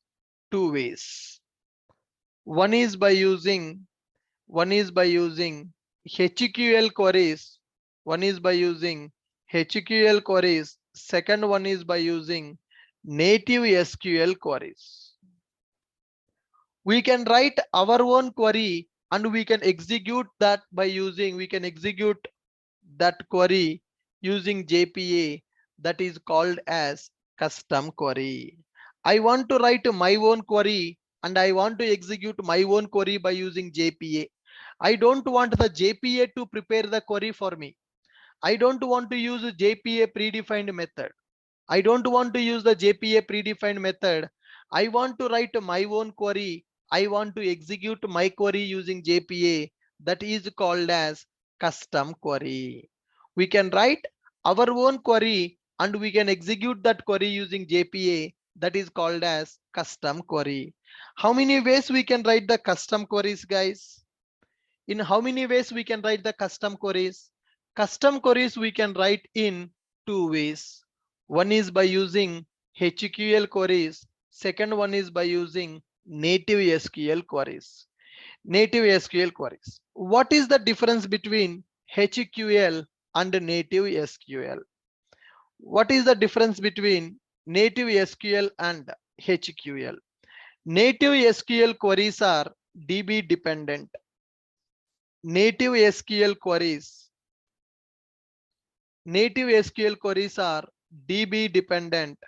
two ways. One is by using HQL queries. One is by using HQL queries. Second one is by using native SQL queries. We can write our own query and we can execute that query using JPA. That is called as custom query. I want to write my own query and I want to execute my own query by using JPA. I don't want the JPA to prepare the query for me. I don't want to use a JPA predefined method. I don't want to use the JPA predefined method. I want to write my own query. I want to execute my query using JPA. That is called as custom query. We can write our own query and we can execute that query using JPA. That is called as custom query. How many ways we can write the custom queries, guys? In how many ways we can write the custom queries? Custom queries we can write in two ways. One is by using HQL queries. Second one is by using native SQL queries. Native SQL queries. What is the difference between HQL and native SQL? What is the difference between native SQL and HQL? Native SQL queries are DB dependent. Native SQL queries are DB dependent.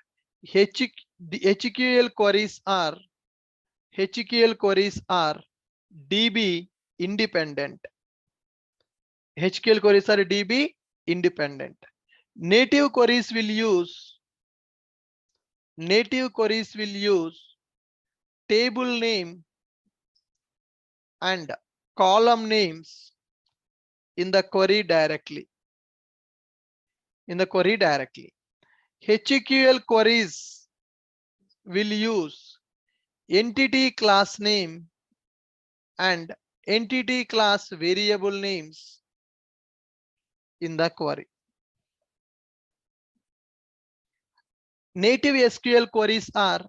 HQL queries are DB independent. HQL queries are DB independent. Native queries will use table name and column names in the query directly. HQL queries will use entity class name and entity class variable names in the query. Native SQL queries are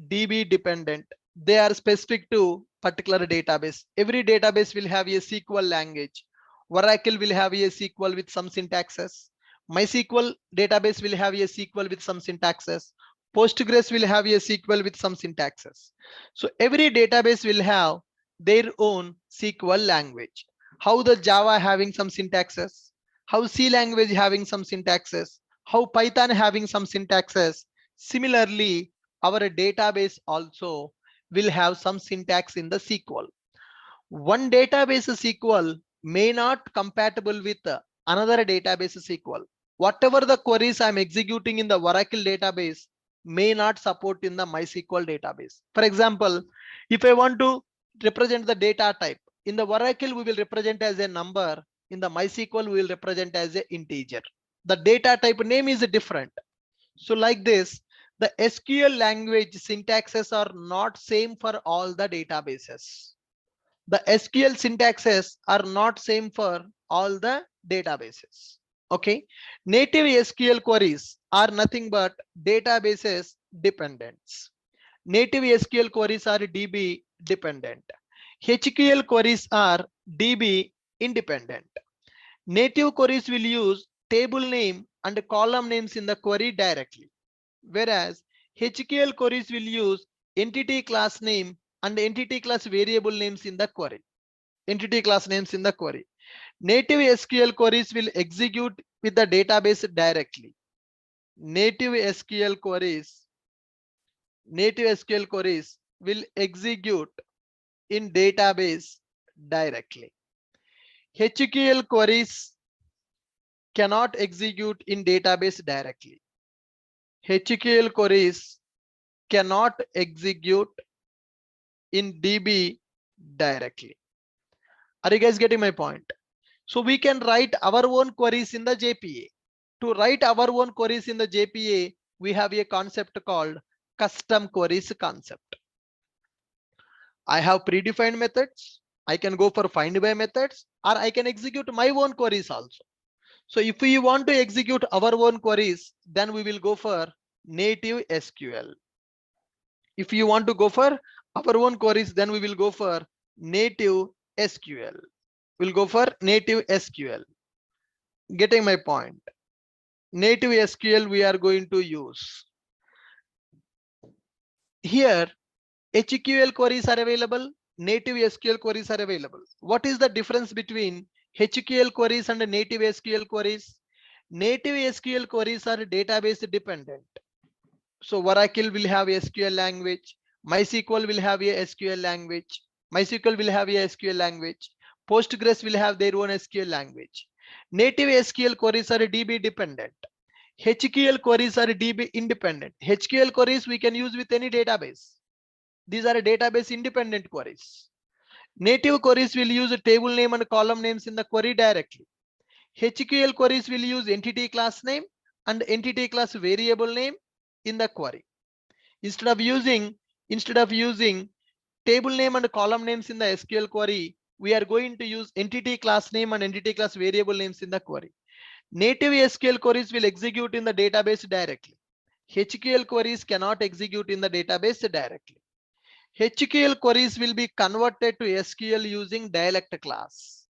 DB dependent. They are specific to particular database. Every database will have a SQL language. Oracle will have a SQL with some syntaxes. MySQL database will have a SQL with some syntaxes. Postgres will have a SQL with some syntaxes. So every database will have their own SQL language. How the Java having some syntaxes, how C language having some syntaxes, how Python having some syntaxes. Similarly, our database also will have some syntax in the SQL. One database SQL may not compatible with another database SQL. Whatever the queries I'm executing in the Oracle database may not support in the MySQL database. For example, if I want to represent the data type, in the Oracle we will represent as a number, in the MySQL we will represent as an integer. The data type name is different. So like this, the SQL language syntaxes are not same for all the databases. The SQL syntaxes are not same for all the databases. Okay, native SQL queries are nothing but databases dependents. Native SQL queries are DB dependent. HQL queries are DB independent. Native queries will use table name and column names in the query directly, whereas SQL queries will use entity class name and entity class variable names in the query. Entity class names in the query. Native SQL queries will execute with the database directly. Native SQL queries will execute in database directly. SQL queries cannot execute in database directly. SQL queries cannot execute in DB directly. Are you guys getting my point? So we can write our own queries in the JPA. To write our own queries in the JPA, we have a concept called custom queries concept. I have predefined methods. I can go for find by methods, or I can execute my own queries also. So if we want to execute our own queries, then we will go for native SQL. If you want to go for our own queries, then we will go for native SQL. We'll go for native SQL. Getting my point? Native SQL we are going to use. Here, HQL queries are available, native SQL queries are available. What is the difference between HQL queries and native SQL queries? Native SQL queries are database dependent. So Oracle will have a SQL language, MySQL will have a SQL language, MySQL will have a SQL language, Postgres will have their own SQL language. Native SQL queries are DB dependent. HQL queries are DB independent. HQL queries we can use with any database. These are database independent queries. Native queries will use a table name and column names in the query directly. HQL queries will use entity class name and entity class variable name in the query. Instead of using table name and column names in the SQL query, we are going to use entity class name and entity class variable names in the query. Native SQL queries will execute in the database directly. HQL queries cannot execute in the database directly. HQL queries will be converted to SQL using dialect class.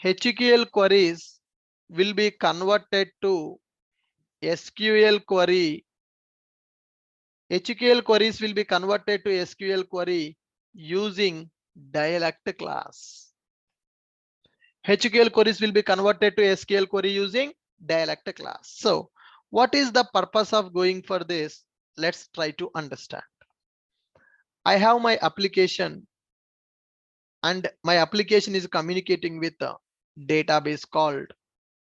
HQL queries will be converted to SQL query. HQL queries will be converted to SQL query using dialect class. HQL queries will be converted to SQL query using dialect class. So what is the purpose of going for this? Let's try to understand. I have my application and my application is communicating with a database called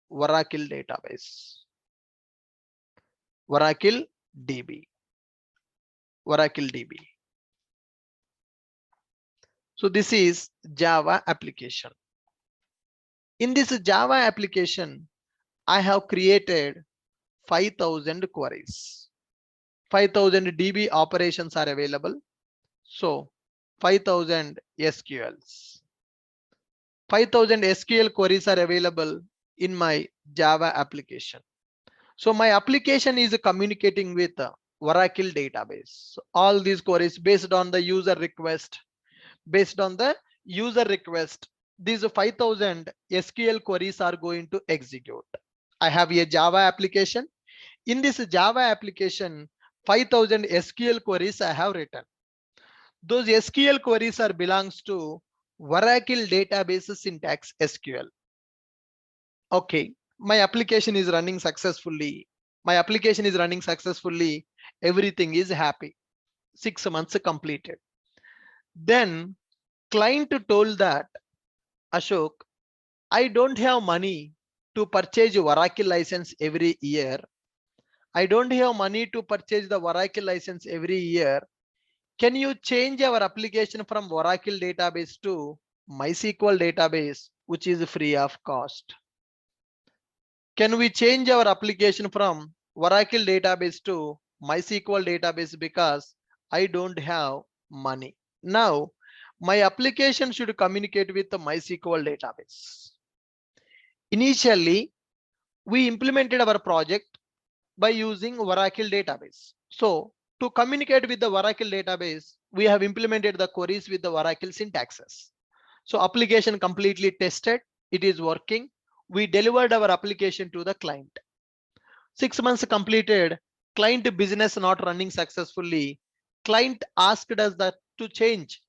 Oracle database. Oracle DB. Oracle DB. So this is Java application. In this Java application, I have created 5,000 queries. 5,000 DB operations are available. So 5,000 SQLs. 5,000 SQL queries are available in my Java application. So my application is communicating with Oracle database. So all these queries based on the user request, these 5,000 SQL queries are going to execute. I have a Java application. In this Java application, 5,000 SQL queries I have written. Those SQL queries are belongs to Oracle database syntax SQL. Okay, my application is running successfully. Everything is happy. 6 months completed. Then client told that, Ashok, I don't have money to purchase Oracle license every year. I don't have money to purchase the Oracle license every year. Can you change our application from Oracle database to MySQL database, which is free of cost? Can we change our application from Oracle database to MySQL database because I don't have money? Now, my application should communicate with the MySQL database. Initially, we implemented our project by using Oracle database. So to communicate with the Oracle database, we have implemented the queries with the Oracle syntaxes. So application completely tested, it is working. We delivered our application to the client. 6 months completed, client business not running successfully, client asked us that to change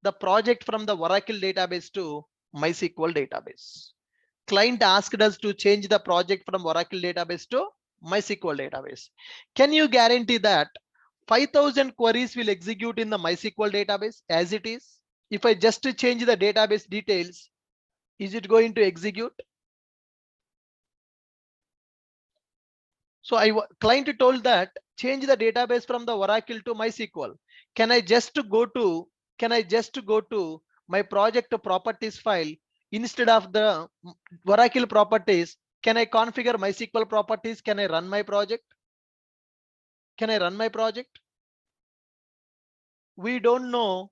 the project from the Oracle database to MySQL database. Client asked us to change the project from Oracle database to MySQL database. Can you guarantee that 5,000 queries will execute in the MySQL database as it is? If I just change the database details, is it going to execute? So client told that change the database from the Oracle to MySQL. Can I just go to my project properties file instead of the Oracle properties? Can I configure MySQL properties? Can I run my project? Can I run my project? We don't know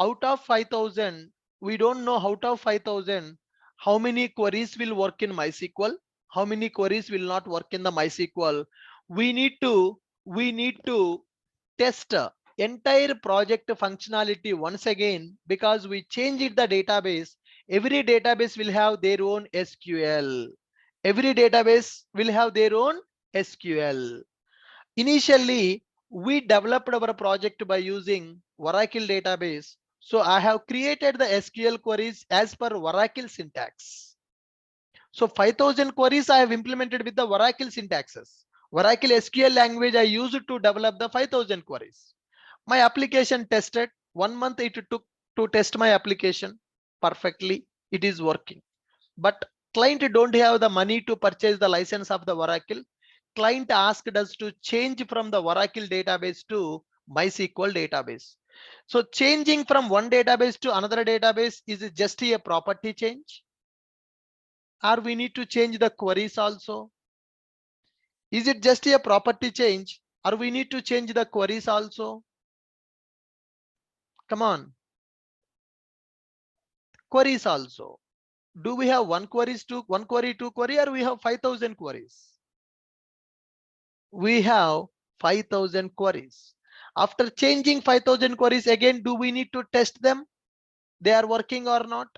out of 5,000. We don't know out of 5,000 how many queries will work in MySQL, how many queries will not work in the MySQL. We need to test entire project functionality once again, because we changed the database. Every database will have their own SQL. Every database will have their own SQL. Initially, we developed our project by using Oracle database. So I have created the SQL queries as per Oracle syntax. So 5,000 queries I have implemented with the Oracle syntaxes. Oracle SQL language I used to develop the 5,000 queries. My application tested. 1 month it took to test my application perfectly. It is working. But client don't have the money to purchase the license of the Oracle. Client asked us to change from the Oracle database to MySQL database. So changing from one database to another database is just a property change, or we need to change the queries also? Is it just a property change, or we need to change the queries also? Come on. Queries also. Do we have one query, two query, or we have 5,000 queries? We have 5,000 queries. After changing 5,000 queries again, do we need to test them? They are working or not?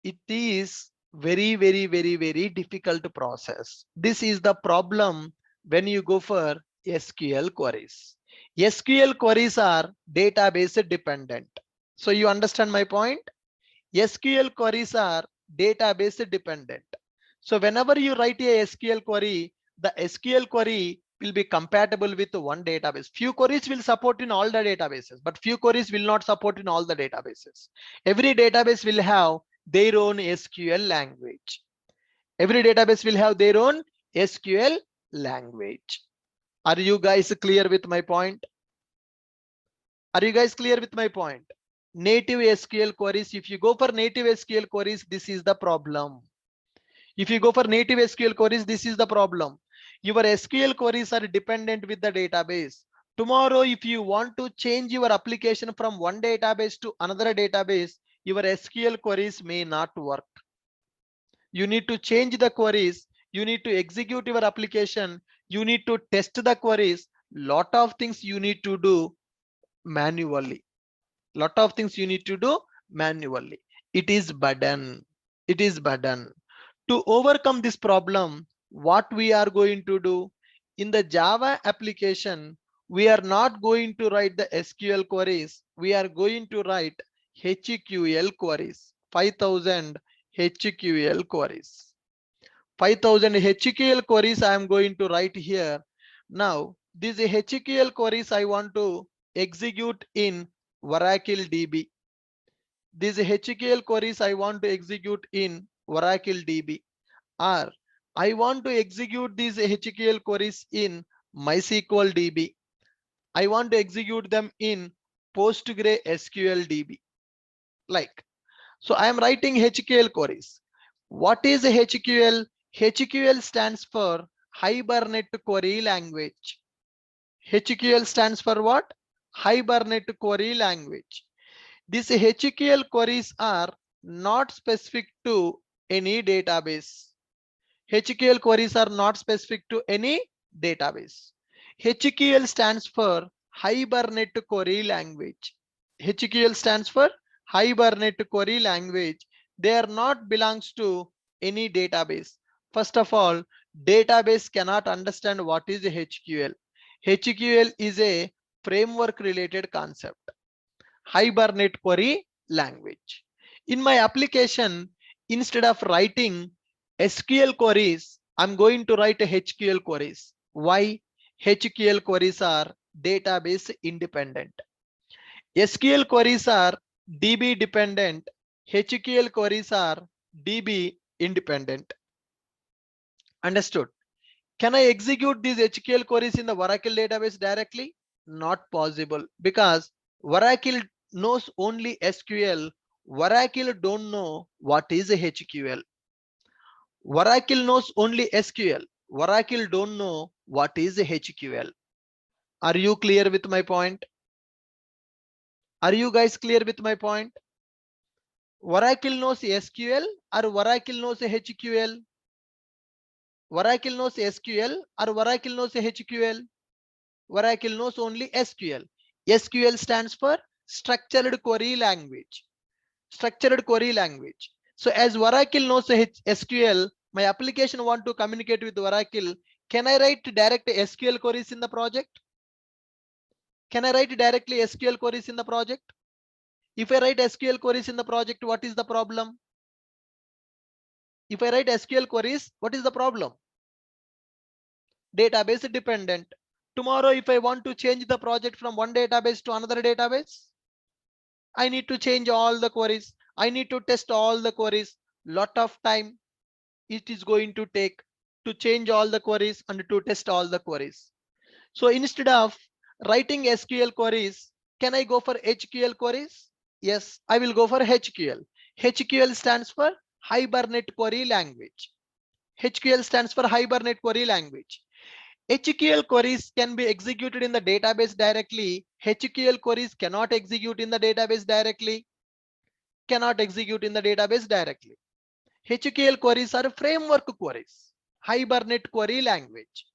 It is very difficult process. This is the problem when you go for SQL queries. SQL queries are database dependent. So you understand my point? SQL queries are database dependent. So whenever you write a SQL query, the SQL query will be compatible with one database. Few queries will support in all the databases, but few queries will not support in all the databases. Every database will have their own SQL language. Every database will have their own SQL language. Are you guys clear with my point? Are you guys clear with my point? Native SQL queries, if you go for native SQL queries, this is the problem. If you go for native SQL queries, this is the problem. Your SQL queries are dependent with the database. Tomorrow, if you want to change your application from one database to another database, your SQL queries may not work. You need to change the queries. You need to execute your application. You need to test the queries. Lot of things you need to do manually. Lot of things you need to do manually. It is burden. It is burden. To overcome this problem, what we are going to do in the Java application, we are not going to write the SQL queries. We are going to write HQL queries, 5,000 HQL queries. 5,000 HQL queries I am going to write here. Now, these HQL queries I want to execute in Oracle DB. These HQL queries I want to execute in Oracle DB, or I want to execute these HQL queries in MySQL DB. I want to execute them in PostgreSQL DB. Like, so I am writing HQL queries. What is HQL? HQL stands for Hibernate Query Language. HQL stands for what? Hibernate Query Language. These HQL queries are not specific to any database. HQL queries are not specific to any database. HQL stands for Hibernate Query Language. HQL stands for Hibernate Query Language. They are not belongs to any database. First of all, Database cannot understand what is a HQL. HQL is a framework related concept. Hibernate query language. In my application, instead of writing SQL queries, I'm going to write a HQL queries. Why? HQL queries are database independent. SQL queries are DB dependent. HQL queries are DB independent. Understood? Can I execute these HQL queries in the Oracle database directly? Not possible, because Oracle knows only SQL. Oracle don't know what is a HQL. Oracle knows only SQL. Oracle don't know what is a HQL. Are you clear with my point? Are you guys clear with my point? Oracle knows SQL or Oracle knows a HQL? Oracle knows SQL or Oracle knows a HQL? Oracle knows only SQL. SQL stands for structured query language. Structured query language. So as Oracle knows SQL, my application want to communicate with Oracle. Can I write direct SQL queries in the project? Can I write directly SQL queries in the project? If I write SQL queries in the project, what is the problem? If I write SQL queries, what is the problem? Database dependent. Tomorrow, if I want to change the project from one database to another database, I need to change all the queries. I need to test all the queries. Lot of time it is going to take to change all the queries and to test all the queries. So instead of writing SQL queries, can I go for HQL queries? Yes, I will go for HQL. HQL stands for Hibernate Query Language. HQL stands for Hibernate Query Language. HQL queries can be executed in the database directly. HQL queries cannot execute in the database directly. Cannot execute in the database directly. HQL queries are framework queries. Hibernate query language.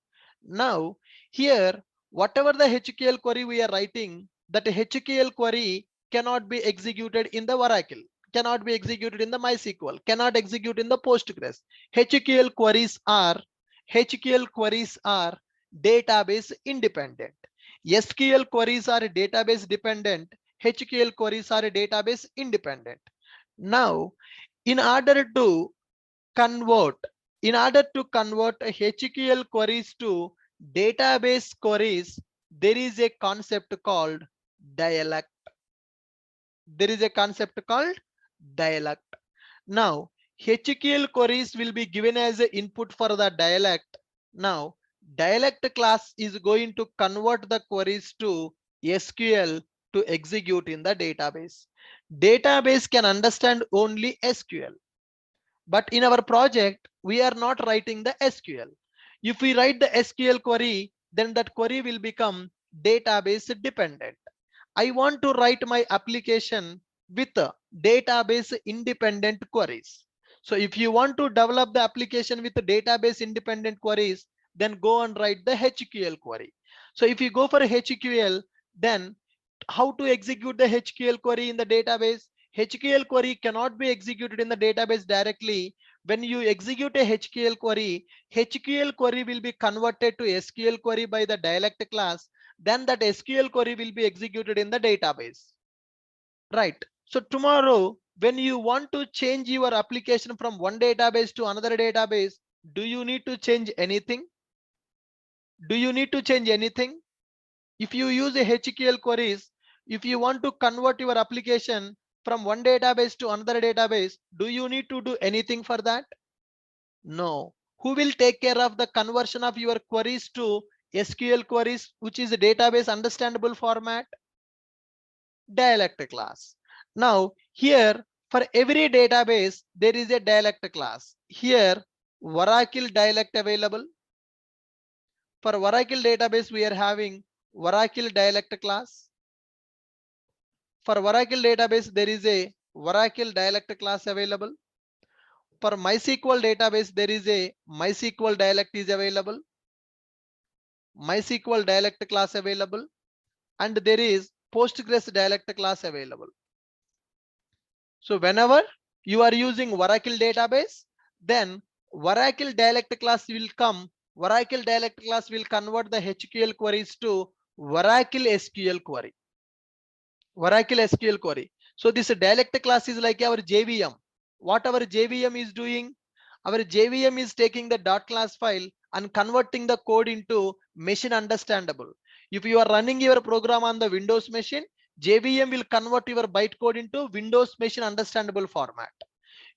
Now, here, whatever the HQL query we are writing, that HQL query cannot be executed in the Oracle, cannot be executed in the MySQL, cannot execute in the Postgres. HQL queries are database independent. SQL queries are database dependent. HQL queries are database independent. Now, in order to convert, in order to convert HQL queries to database queries, there is a concept called dialect. There is a concept called dialect. Now, HQL queries will be given as an input for the dialect. Now, dialect class is going to convert the queries to SQL to execute in the database. Database can understand only SQL. But in our project, we are not writing the SQL. If we write the SQL query, then that query will become database dependent. I want to write my application with database independent queries. So if you want to develop the application with database independent queries, then go and write the HQL query. So if you go for HQL, then how to execute the HQL query in the database? HQL query cannot be executed in the database directly. When you execute a HQL query will be converted to SQL query by the dialect class. Then that SQL query will be executed in the database. Right. So tomorrow, when you want to change your application from one database to another database, do you need to change anything? Do you need to change anything? If you use a HQL queries, if you want to convert your application from one database to another database, do you need to do anything for that? No. Who will take care of the conversion of your queries to SQL queries, which is a database understandable format? Dialect class. Now here, for every database, there is a dialect class. Here, Oracle dialect available. For Oracle database, we are having Oracle dialect class. For Oracle database, there is a Oracle dialect class available. For MySQL database, there is a MySQL dialect is available. MySQL dialect class available. And there is Postgres dialect class available. So whenever you are using Oracle database, then Oracle dialect class will come. Oracle dialect class will convert the HQL queries to Oracle SQL query. Oracle SQL query. So this dialect class is like our JVM. What our JVM is doing? Our JVM is taking the dot class file and converting the code into machine understandable. If you are running your program on the Windows machine, JVM will convert your bytecode into Windows machine understandable format.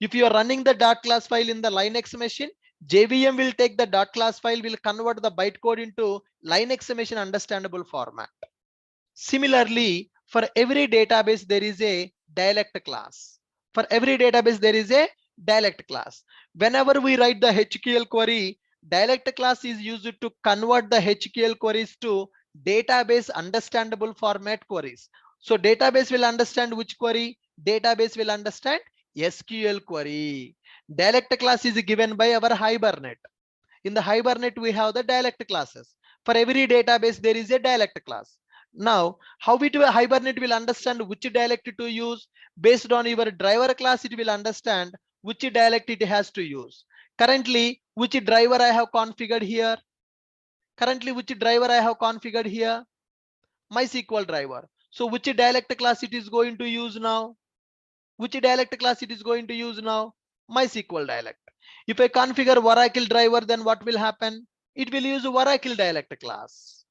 If you are running the dot class file in the Linux machine, JVM will take the dot class file, will convert the bytecode into Linux machine understandable format. Similarly, for every database, there is a dialect class. For every database, there is a dialect class. Whenever we write the HQL query, dialect class is used to convert the HQL queries to database understandable format queries. So database will understand which query? Database will understand SQL query. Dialect class is given by our Hibernate. In the Hibernate, we have the dialect classes. For every database, there is a dialect class. Now, how it will Hibernate will understand which dialect to use? Based on your driver class, it will understand which dialect it has to use. Currently, which driver I have configured here? Currently, which driver I have configured here? MySQL driver. So which dialect class it is going to use now? Which dialect class it is going to use now? MySQL dialect. If I configure Oracle driver, then what will happen? It will use Oracle dialect class.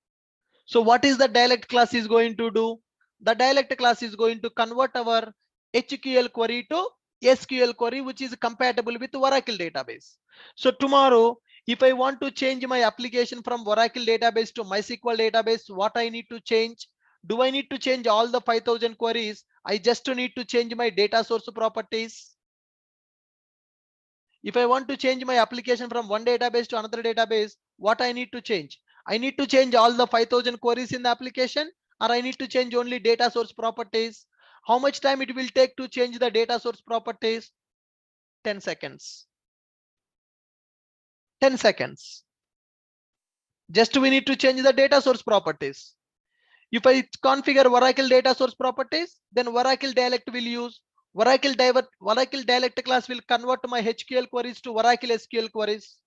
So what is the dialect class is going to do? The dialect class is going to convert our HQL query to SQL query, which is compatible with Oracle database. So tomorrow, if I want to change my application from Oracle database to MySQL database, what I need to change? Do I need to change all the 5,000 queries? I just need to change my data source properties. If I want to change my application from one database to another database, what I need to change? I need to change all the 5,000 queries in the application, or I need to change only data source properties. How much time it will take to change the data source properties? 10 seconds. 10 seconds. Just we need to change the data source properties. If I configure Oracle data source properties, then Oracle dialect will use Oracle dialect class will convert my HQL queries to Oracle SQL queries.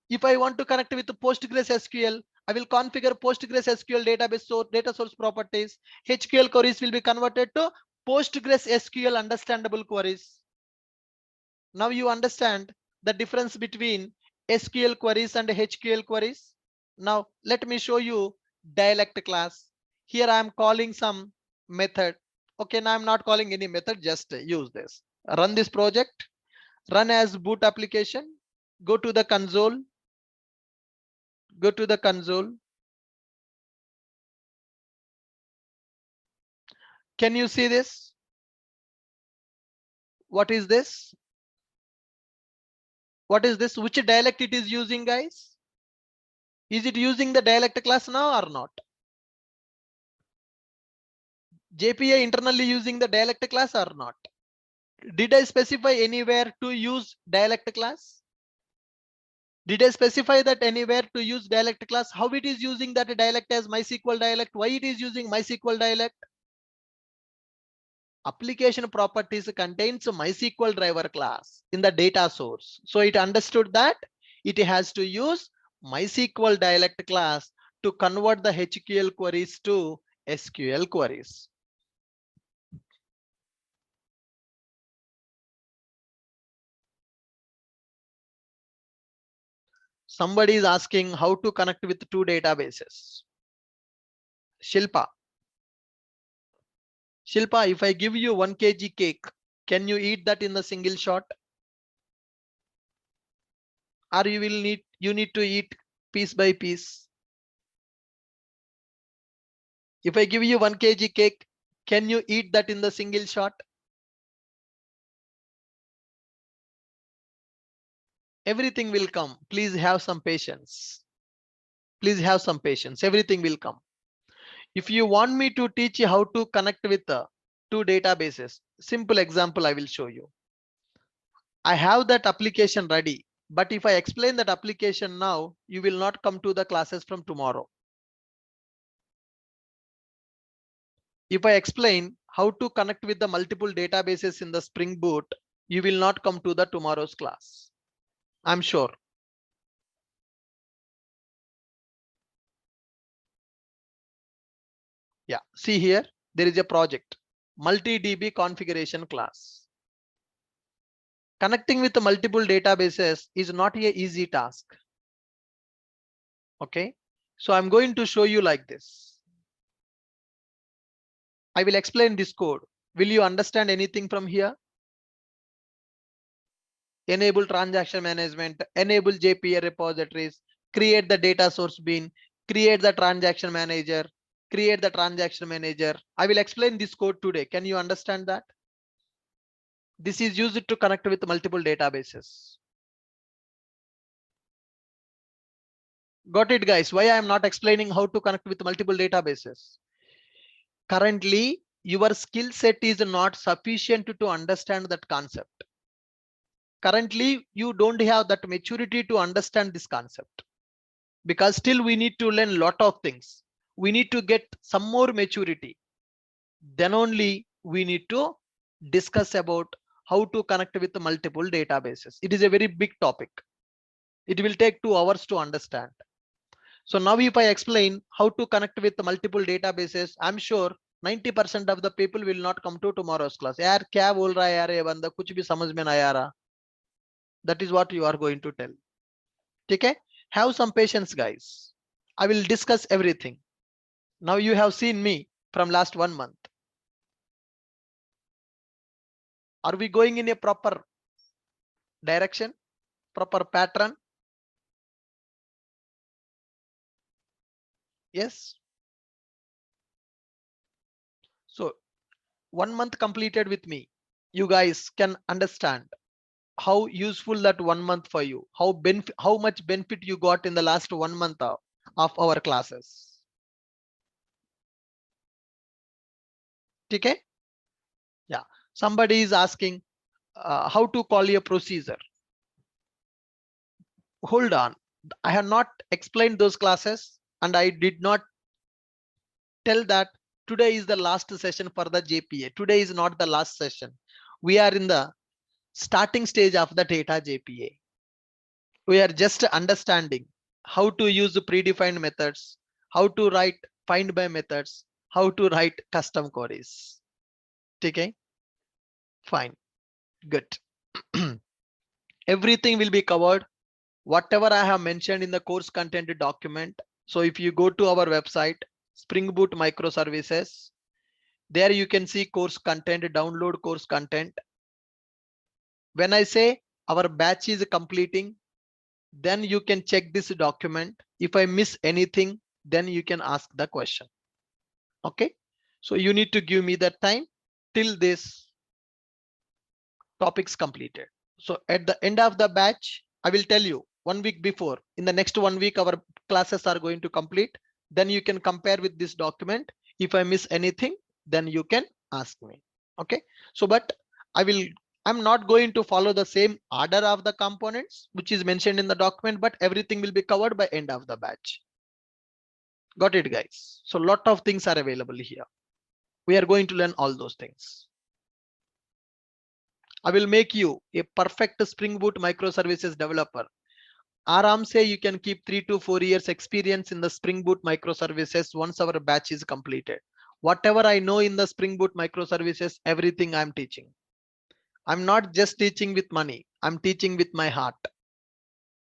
If I want to connect with Postgres SQL, I will configure Postgres SQL database data source properties. HQL queries will be converted to Postgres SQL understandable queries. Now you understand the difference between SQL queries and HQL queries. Now let me show you dialect class. Here I am calling some method. Okay, now I'm not calling any method, just use this. Run this project, run as boot application, go to the console, go to the console. Can you see this? What is this? What is this? Which dialect it is using, guys? Is it using the dialect class now or not? JPA internally using the dialect class or not? Did I specify anywhere to use dialect class? Did I specify that anywhere to use dialect class? How it is using that dialect as MySQL dialect? Why it is using MySQL dialect? Application properties contains a MySQL driver class in the data source. So it understood that it has to use MySQL dialect class to convert the HQL queries to SQL queries. Somebody is asking how to connect with two databases. Shilpa. Shilpa, if I give you 1 kg cake, can you eat that in a single shot? Or you need to eat piece by piece? If I give you 1 kg cake, can you eat that in the single shot? Everything will come. Please have some patience. Please have some patience. Everything will come. If you want me to teach you how to connect with two databases, simple example I will show you. I have that application ready, but if I explain that application now, you will not come to the classes from tomorrow. If I explain how to connect with the multiple databases in the Spring Boot, you will not come to the tomorrow's class. I'm sure. Yeah, see here, there is a project, multi-DB configuration class. Connecting with multiple databases is not a easy task. Okay, so I'm going to show you like this. I will explain this code. Will you understand anything from here? Enable transaction management, enable JPA repositories, create the data source bin, create the transaction manager, create the transaction manager. I will explain this code today. Can you understand that? This is used to connect with multiple databases. Got it, guys? Why I am not explaining how to connect with multiple databases? Currently, your skill set is not sufficient to understand that concept. Currently, you don't have that maturity to understand this concept, because still we need to learn a lot of things. We need to get some more maturity. Then only we need to discuss about how to connect with multiple databases. It is a very big topic. It will take 2 hours to understand. So now if I explain how to connect with multiple databases, I'm sure 90% of the people will not come to tomorrow's class. यार क्या बोल रहा है यार ये बंदा, कुछ भी समझ में नहीं आ रहा. That is what you are going to tell. Okay? Have some patience, guys. I will discuss everything. Now you have seen me from last 1 month. Are we going in a proper direction, proper pattern? Yes. So 1 month completed with me. You guys can understand how useful that 1 month for you, how much benefit you got in the last 1 month of our classes. Okay? Yeah. Somebody is asking how to call a procedure. Hold on. I have not explained those classes, and I did not tell that today is the last session for the JPA. Today is not the last session. We are in the starting stage of the data JPA. We are just understanding how to use the predefined methods, how to write find by methods, how to write custom queries. Okay, fine, good. Everything will be covered, whatever I have mentioned in the course content document. So if you go to our website, Spring Boot Microservices, there you can see course content, download course content. When I say our batch is completing, then you can check this document. If I miss anything, then you can ask the question. Okay, so you need to give me that time till this topics completed. So at the end of the batch, I will tell you 1 week before, in the next 1 week our classes are going to complete. Then you can compare with this document. If I miss anything, then you can ask me. Okay, so but I'm not going to follow the same order of the components which is mentioned in the document, but everything will be covered by end of the batch. Got it, guys? So lot of things are available here. We are going to learn all those things. I will make you a perfect Spring Boot microservices developer. Aram say you can keep 3 to 4 years experience in the Spring Boot microservices once our batch is completed. Whatever I know in the Spring Boot microservices, everything I'm teaching. I'm not just teaching with money. I'm teaching with my heart.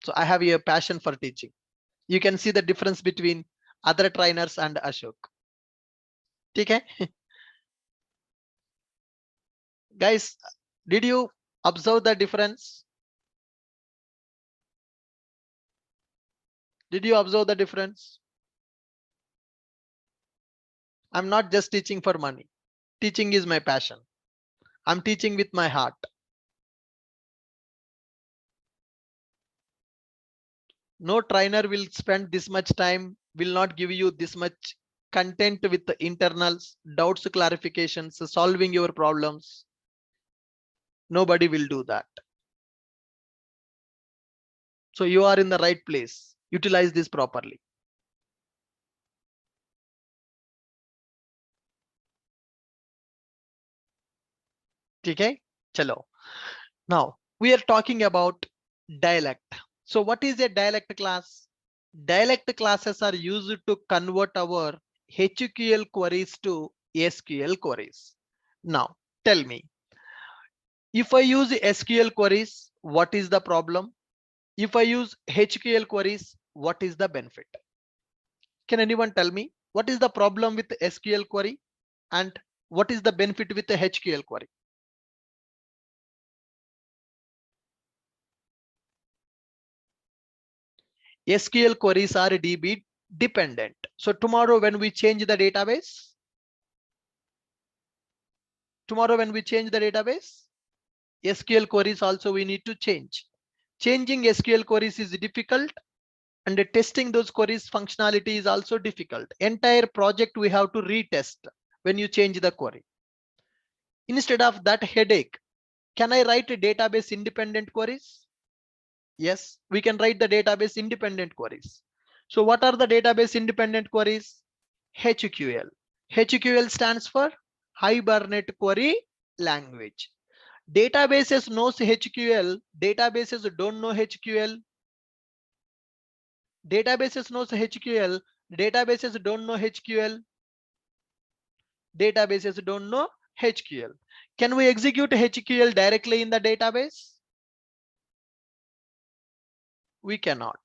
So I have a passion for teaching. You can see the difference between other trainers and Ashok. Okay? Guys, did you observe the difference? Did you observe the difference? I'm not just teaching for money. Teaching is my passion. I'm teaching with my heart. No trainer will spend this much time, will not give you this much content with the internals, doubts, clarifications, solving your problems. Nobody will do that. So you are in the right place. Utilize this properly. Okay, chalo. Now we are talking about dialect. So what is a dialect class? Dialect classes are used to convert our HQL queries to SQL queries. Now, tell me, if I use SQL queries, what is the problem? If I use HQL queries, what is the benefit? Can anyone tell me what is the problem with SQL query and what is the benefit with the HQL query? SQL queries are DB dependent. So tomorrow when we change the database, SQL queries also we need to change. Changing SQL queries is difficult, and testing those queries functionality is also difficult. Entire project we have to retest when you change the query. Instead of that headache, can I write a database independent queries? Yes, we can write the database independent queries. So what are the database independent queries? HQL. HQL stands for Hibernate Query Language. Databases knows HQL, databases don't know HQL. Databases knows HQL, databases don't know HQL. Databases don't know HQL. Can we execute HQL directly in the database? We cannot.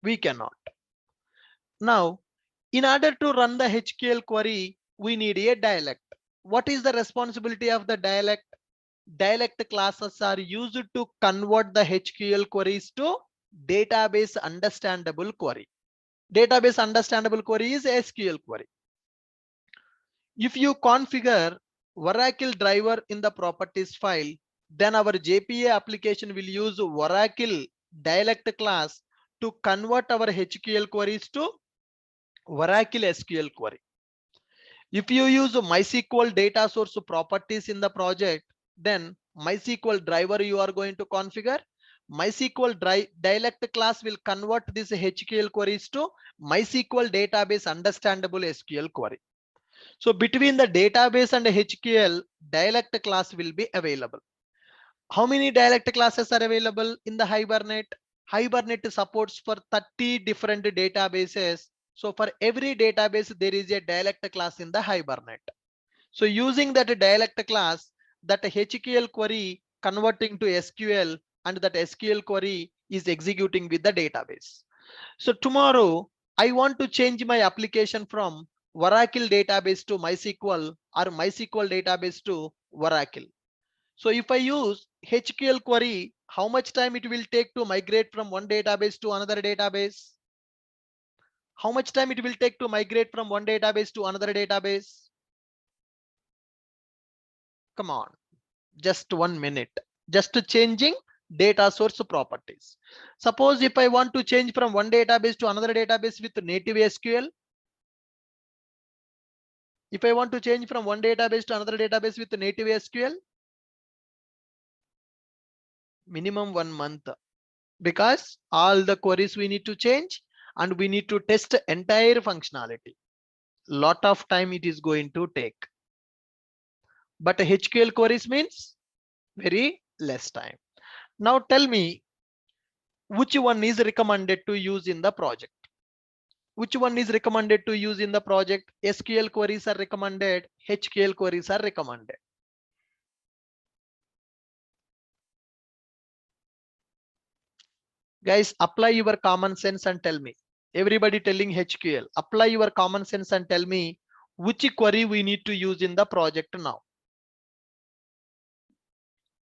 We cannot. Now, in order to run the HQL query, we need a dialect. What is the responsibility of the dialect? Dialect classes are used to convert the HQL queries to database understandable query. Database understandable query is SQL query. If you configure Oracle driver in the properties file, then our JPA application will use Oracle dialect class to convert our HQL queries to Oracle SQL query. If you use MySQL data source properties in the project, then MySQL driver you are going to configure. MySQL dialect class will convert this HQL queries to MySQL database understandable SQL query. So between the database and HQL, dialect class will be available. How many dialect classes are available in the Hibernate? Hibernate supports for 30 different databases. So for every database, there is a dialect class in the Hibernate. So using that dialect class, that HQL query converting to SQL, and that SQL query is executing with the database. So tomorrow I want to change my application from Oracle database to MySQL or MySQL database to Oracle. So if I use HQL query, how much time it will take to migrate from one database to another database? How much time it will take to migrate from one database to another database? Come on, just 1 minute. Just changing data source properties. Suppose if I want to change from one database to another database with native SQL, if I want to change from one database to another database with native SQL, minimum 1 month, because all the queries we need to change and we need to test entire functionality. Lot of time it is going to take. But HQL queries means very less time. Now tell me, which one is recommended to use in the project? Which one is recommended to use in the project? SQL queries are recommended, HQL queries are recommended. Guys, apply your common sense and tell me. Everybody telling HQL. Apply your common sense and tell me which query we need to use in the project now.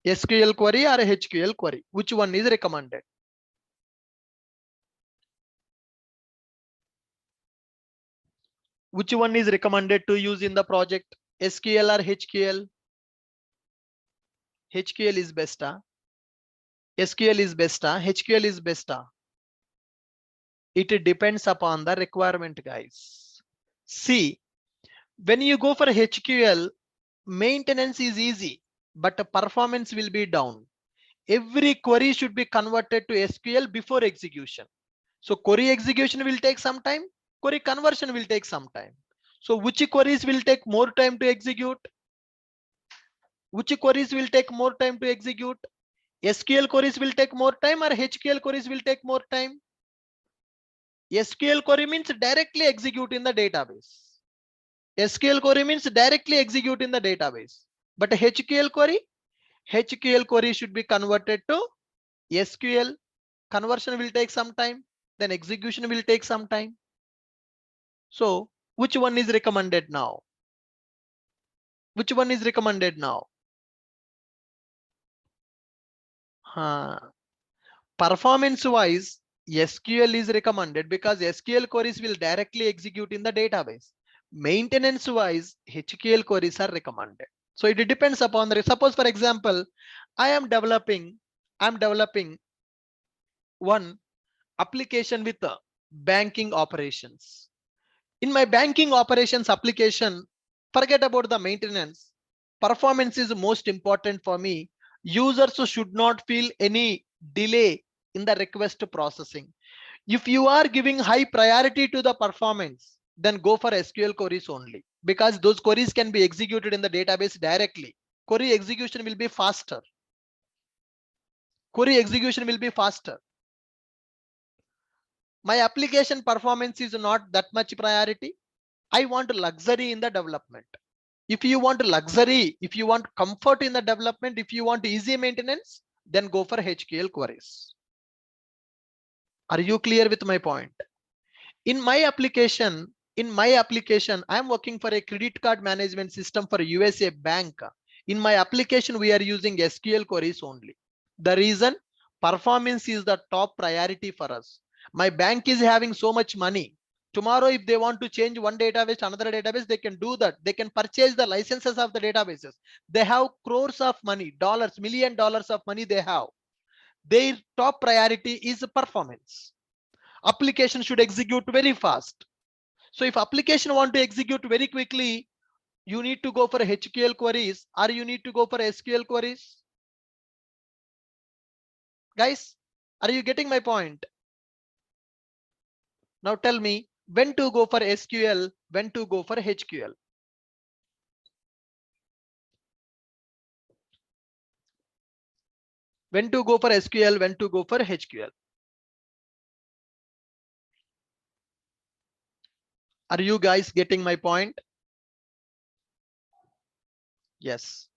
SQL query or HQL query? Which one is recommended? Which one is recommended to use in the project? SQL or HQL? HQL is best. SQL is best. HQL is best. It depends upon the requirement, guys. See, when you go for HQL, maintenance is easy, but the performance will be down. Every query should be converted to SQL before execution. So query execution will take some time, query conversion will take some time. So which queries will take more time to execute? Which queries will take more time to execute? SQL queries will take more time or HQL queries will take more time? SQL query means directly execute in the database. SQL query means directly execute in the database. But HQL query should be converted to SQL. Conversion will take some time, then execution will take some time. So which one is recommended now? Which one is recommended now? Performance wise, SQL is recommended because SQL queries will directly execute in the database. Maintenance wise, HQL queries are recommended. So it depends upon the, suppose for example, I'm developing one application with banking operations. In my banking operations application, forget about the maintenance. Performance is most important for me. Users should not feel any delay in the request processing. If you are giving high priority to the performance, then go for SQL queries only, because those queries can be executed in the database directly. Query execution will be faster. Query execution will be faster. My application performance is not that much priority. I want luxury in the development. If you want luxury, if you want comfort in the development, if you want easy maintenance, then go for HQL queries. Are you clear with my point? In my application, I am working for a credit card management system for USA bank. In my application, we are using SQL queries only. The reason, performance is the top priority for us. My bank is having so much money. Tomorrow, if they want to change one database to another database, they can do that. They can purchase the licenses of the databases. They have crores of money, dollars, $1 million of money they have. Their top priority is performance. Application should execute very fast. So if application want to execute very quickly, you need to go for HQL queries or you need to go for SQL queries. Guys, are you getting my point? Now tell me when to go for SQL, when to go for HQL. When to go for SQL, when to go for HQL. Are you guys getting my point? Yes.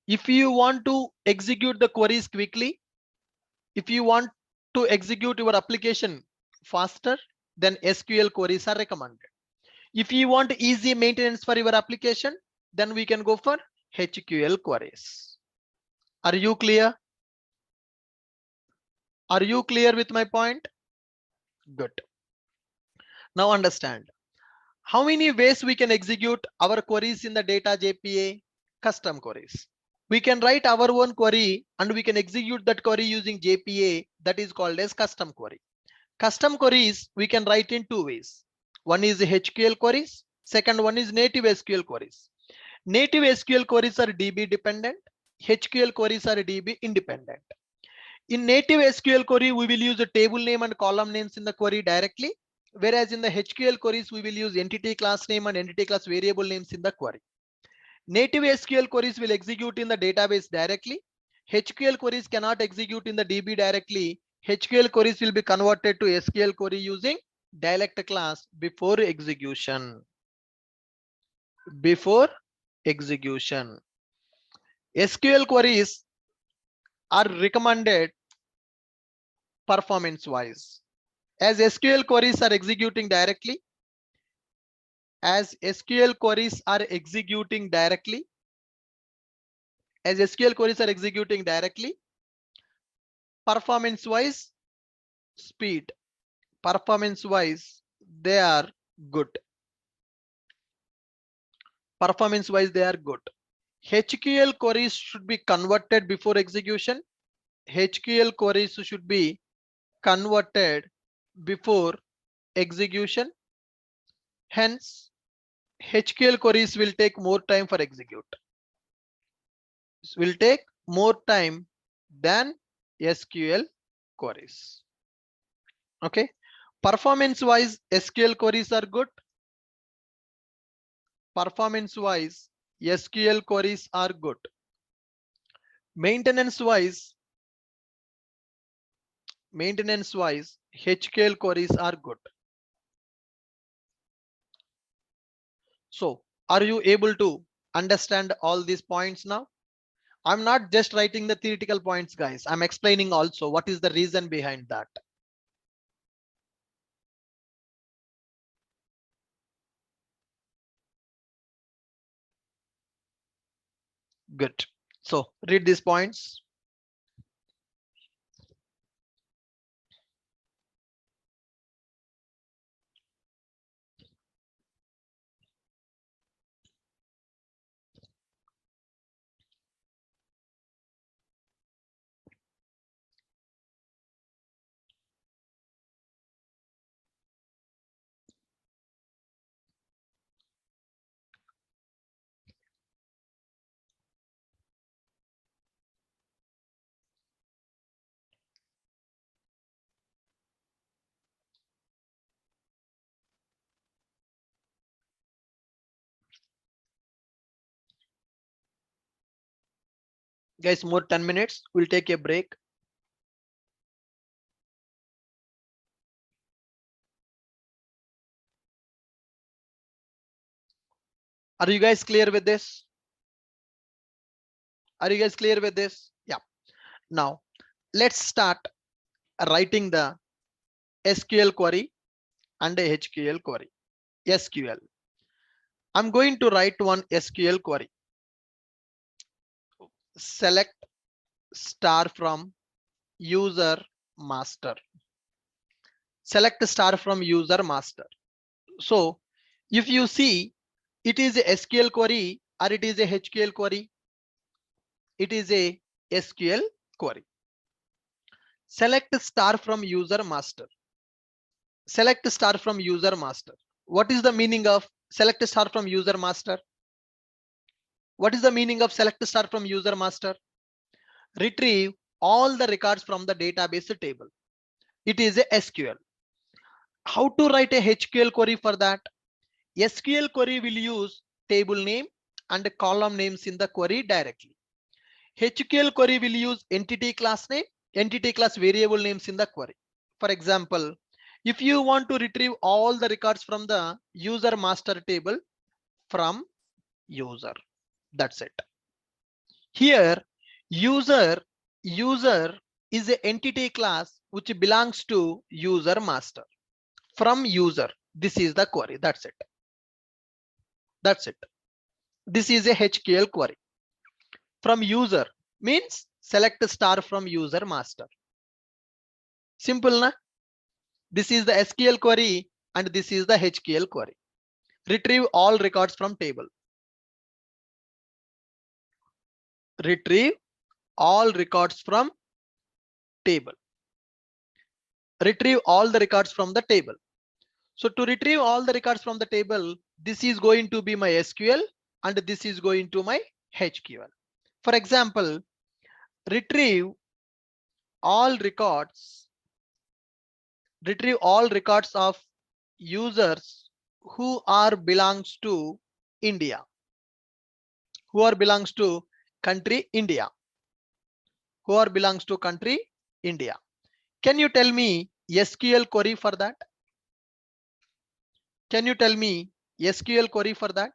If you want to execute the queries quickly, if you want to execute your application faster, then SQL queries are recommended. If you want easy maintenance for your application, then we can go for HQL queries. Are you clear? Are you clear with my point? Good. Now understand. How many ways we can execute our queries in the data JPA? Custom queries. We can write our own query and we can execute that query using JPA, that is called as custom query. Custom queries we can write in two ways. One is HQL queries. Second one is native SQL queries. Native SQL queries are DB dependent. HQL queries are DB independent. In native SQL query, we will use a table name and column names in the query directly. Whereas in the HQL queries, we will use entity class name and entity class variable names in the query. Native SQL queries will execute in the database directly. HQL queries cannot execute in the DB directly. HQL queries will be converted to SQL query using dialect class before execution. Before execution. SQL queries are recommended performance wise. As SQL queries are executing directly, as SQL queries are executing directly, performance wise, speed, performance wise, they are good. Performance wise, they are good. HQL queries should be converted before execution. HQL queries should be converted before execution. Hence, HQL queries will take more time for execute. Will take more time than SQL queries. Okay. Performance wise, SQL queries are good. Performance wise, SQL queries are good. Maintenance wise, maintenance wise, HQL queries are good. So are you able to understand all these points now? I'm not just writing the theoretical points, guys. I'm explaining also what is the reason behind that. Good. So read these points. Guys, more 10 minutes. We'll take a break. Are you guys clear with this? Are you guys clear with this? Yeah. Now let's start writing the SQL query and a HQL query. SQL. I'm going to write one SQL query. Select star from user master. Select star from user master. So if you see, it is a SQL query or it is a HQL query. It is a SQL query. Select star from user master. Select star from user master. What is the meaning of select star from user master? What is the meaning of select star from user master? Retrieve all the records from the database table. It is a SQL. How to write a HQL query for that? SQL query will use table name and column names in the query directly. HQL query will use entity class name, entity class variable names in the query. For example, if you want to retrieve all the records from the user master table from user, that's it. Here, user is an entity class which belongs to user master. From user, this is the query. That's it. That's it. This is a HQL query. From user means select star from user master. Simple, na? This is the SQL query and this is the HQL query. Retrieve all records from table. Retrieve all records from table. Retrieve all the records from the table. So to retrieve all the records from the table, this is going to be my SQL and this is going to my HQL. For example, retrieve all records of users who are belongs to India, who are belongs to country India, who are belongs to country India. Can you tell me SQL query for that? Can you tell me SQL query for that?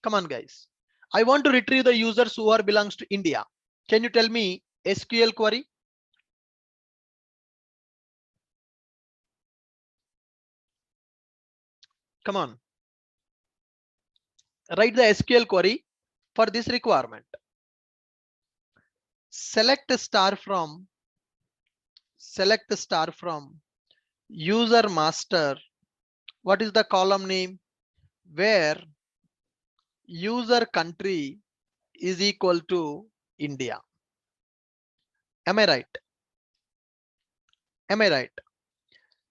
Come on, guys. I want to retrieve the users who are belongs to India. Can you tell me SQL query? Come on. Write the SQL query for this requirement. Select star from user master. What is the column name? Where user country is equal to India. Am I right? Am I right?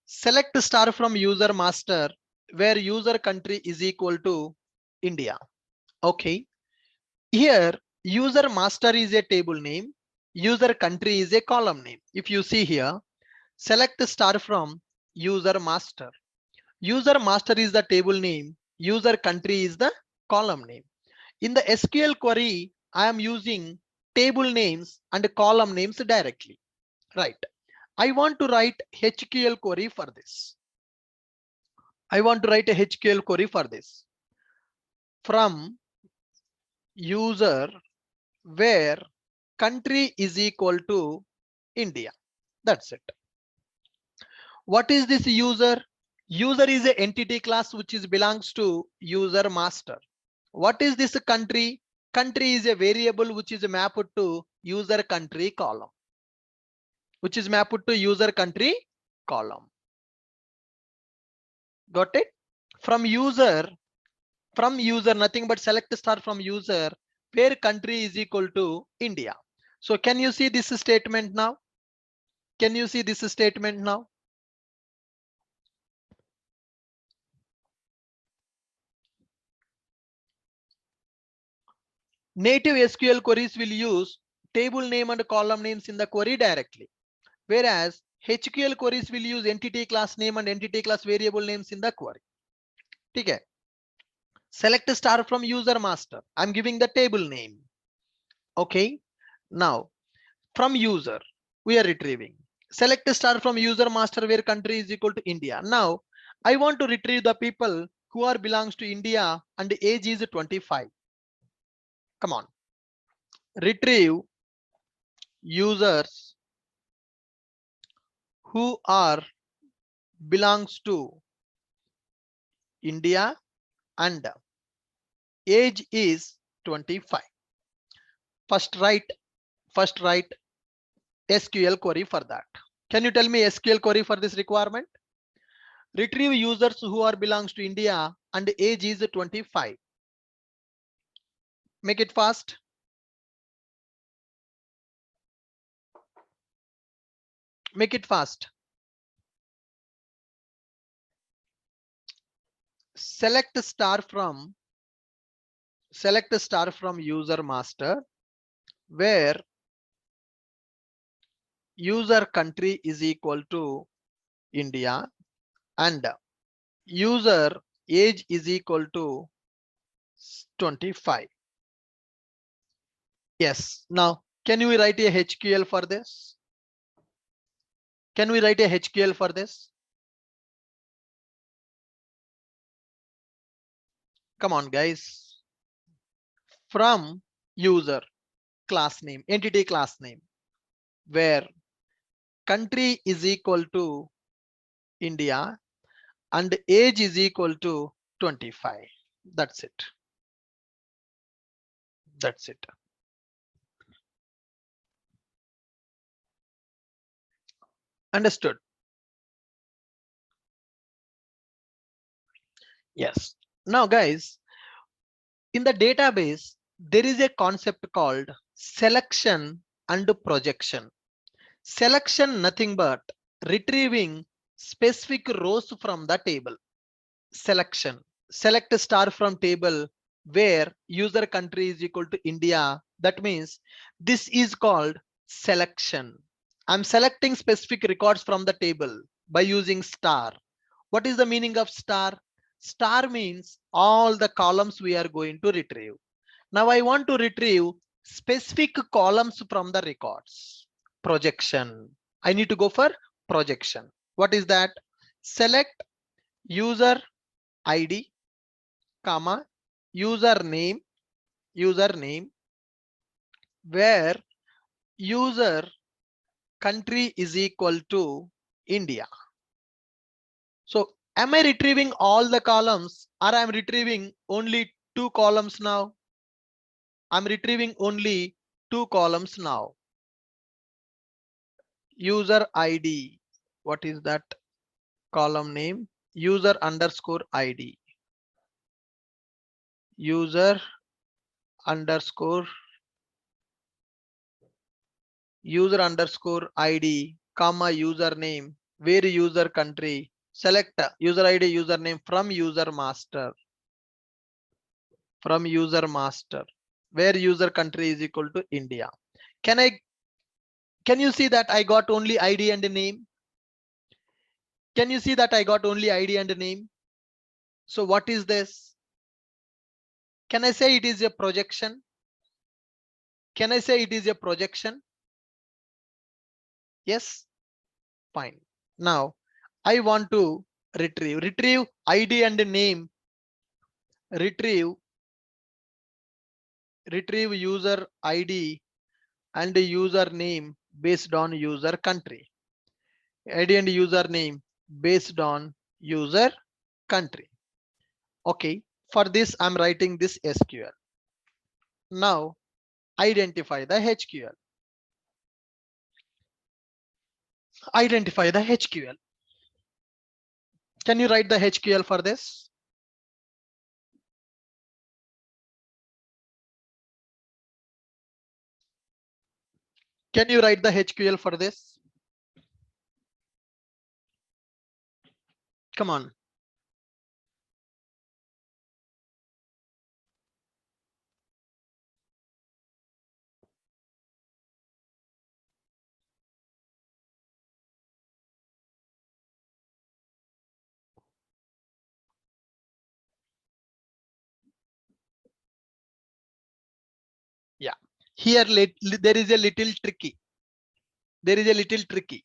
Select star from user master where user country is equal to India. Okay. Here user master is a table name. User country is a column name. If you see here, select star from user master. User master is the table name. User country is the column name. In the SQL query, I am using table names and column names directly. Right. I want to write HQL query for this. I want to write a HQL query for this. From user where country is equal to India. That's it. What is this user? User is an entity class which is belongs to user master. What is this country? Country is a variable which is mapped to user country column. Which is mapped to user country column. Got it? From user nothing but select star from user where country is equal to India. So can you see this statement now? Can you see this statement now? Native SQL queries will use table name and column names in the query directly, whereas HQL queries will use entity class name and entity class variable names in the query. Okay. Select star from user master. I'm giving the table name. Okay. Now from user we are retrieving. Select star from user master where country is equal to India. Now I want to retrieve the people who are belongs to India and age is 25. Come on. Retrieve users who are belongs to India and age is 25. First write SQL query for that. Can you tell me SQL query for this requirement? Retrieve users who are belongs to India and age is 25. Make it fast. Make it fast. Select star from user master where user country is equal to India and user age is equal to 25. Yes. Now, can we write a HQL for this? Can we write a HQL for this? Come on, guys. From user class name, entity class name, where country is equal to India and age is equal to 25. That's it. That's it. Understood? Yes. Now, guys, in the database, there is a concept called selection and projection. Selection nothing but retrieving specific rows from the table. Selection. Select a star from table where user country is equal to India. That means this is called selection. I'm selecting specific records from the table by using star. What is the meaning of star? Star means all the columns we are going to retrieve. Now I want to retrieve specific columns from the records. Projection. I need to go for projection. What is that? Select user ID, comma, username, where user country is equal to India. So am I retrieving all the columns or I'm retrieving only 2 columns now? I'm retrieving only 2 columns now. User ID. What is that column name? User underscore ID. User underscore ID, comma username, where user country. Select user ID username from user master. Where user country is equal to India. Can you see that I got only ID and name? Can you see that I got only ID and name? So what is this? Can I say it is a projection? Can I say it is a projection? Yes, fine. Now I want to retrieve ID and name, retrieve user ID and username based on user country. ID and username based on user country. Okay, for this I'm writing this SQL. Now identify the HQL. Identify the HQL. Can you write the HQL for this? Can you write the HQL for this? Come on. Yeah. Here there is a little tricky. There is a little tricky.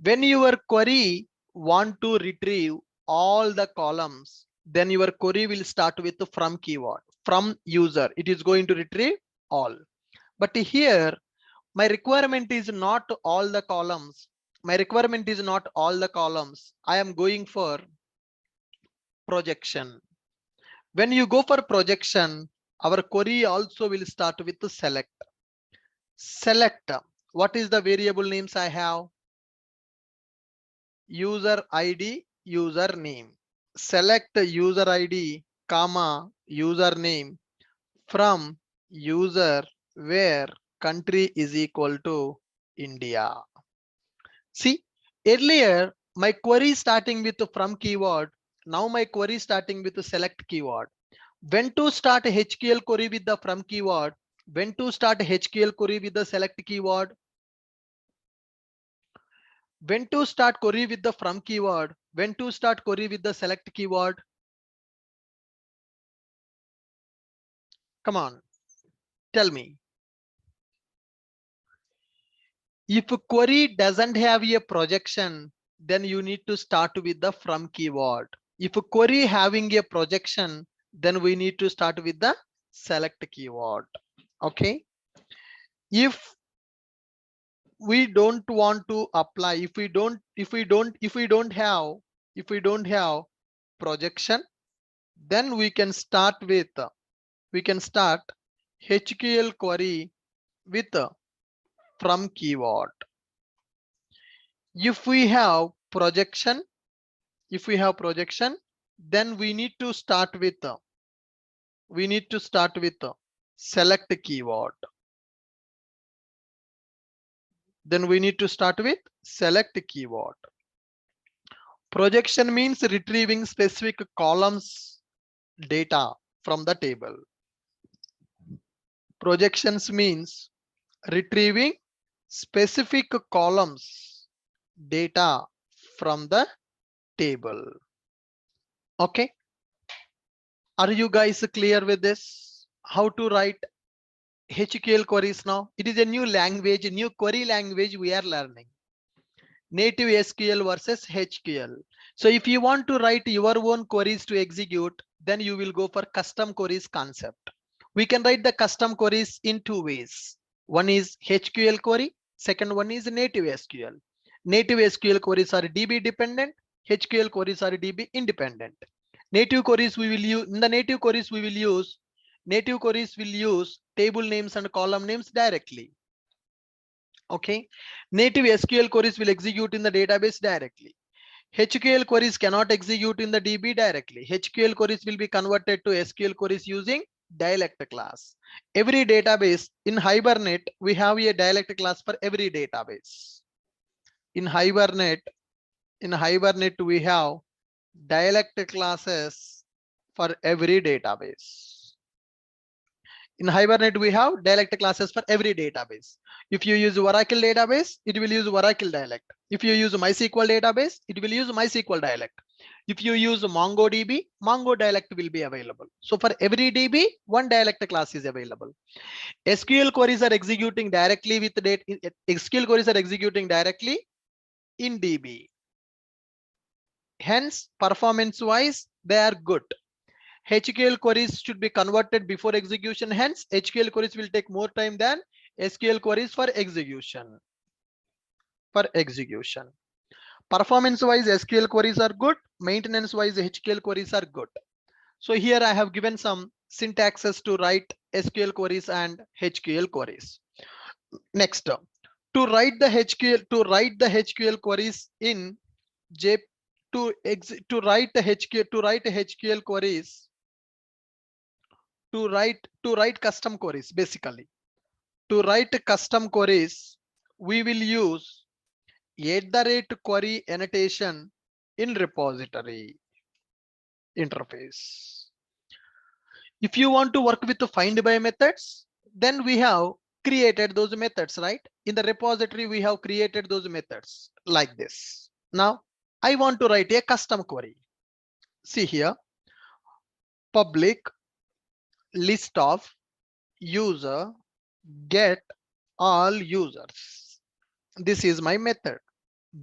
When your query want to retrieve all the columns, then your query will start with the from keyword. From user, it is going to retrieve all. But here, my requirement is not all the columns. My requirement is not all the columns. I am going for projection. When you go for projection, our query also will start with the select. Select. What is the variable names I have? User ID, username. Select user ID, comma, username from user where country is equal to India. See, earlier my query starting with the from keyword. Now my query starting with the select keyword. When to start HQL query with the from keyword? When to start HQL query with the select keyword? When to start query with the from keyword? When to start query with the select keyword? Come on, tell me. If a query doesn't have a projection, then you need to start with the from keyword. If a query having a projection, then we need to start with the select keyword. Okay. If we don't want to apply, if we don't have projection, then we can start HQL query with from keyword. If we have projection, then we need to start with select keyword. Then we need to start with select keyword. Projection means retrieving specific columns data from the table. Projections means retrieving specific columns data from the table. Okay. Are you guys clear with this? How to write HQL queries now? It is a new language, new query language we are learning. Native SQL versus HQL. So if you want to write your own queries to execute, then you will go for custom queries concept. We can write the custom queries in two ways. One is HQL query. Second one is native SQL. Native SQL queries are DB dependent. HQL queries are DB independent. Native queries we will use, in the native queries we will use table names and column names directly. Okay. Native SQL queries will execute in the database directly. HQL queries cannot execute in the DB directly. HQL queries will be converted to SQL queries using dialect class. Every database in Hibernate, we have a dialect class for every database. In Hibernate, we have dialect classes for every database. In Hibernate, we have dialect classes for every database. If you use Oracle database, it will use Oracle dialect. If you use MySQL database, it will use MySQL dialect. If you use MongoDB, Mongo dialect will be available. So for every DB, one dialect class is available. SQL queries are executing directly with data. SQL queries are executing directly in DB. Hence, performance-wise, they are good. HQL queries should be converted before execution. Hence, HQL queries will take more time than SQL queries for execution. Performance-wise, SQL queries are good. Maintenance-wise, HQL queries are good. So here I have given some syntaxes to write SQL queries and HQL queries. Next, to write the HQL queries in J to write HQL queries. To write custom queries, basically to write custom queries, we will use @query annotation in repository interface. If you want to work with the find by methods, then we have created those methods, right? In the repository, we have created those methods like this. Now I want to write a custom query. See here, public list of user get all users. This is my method,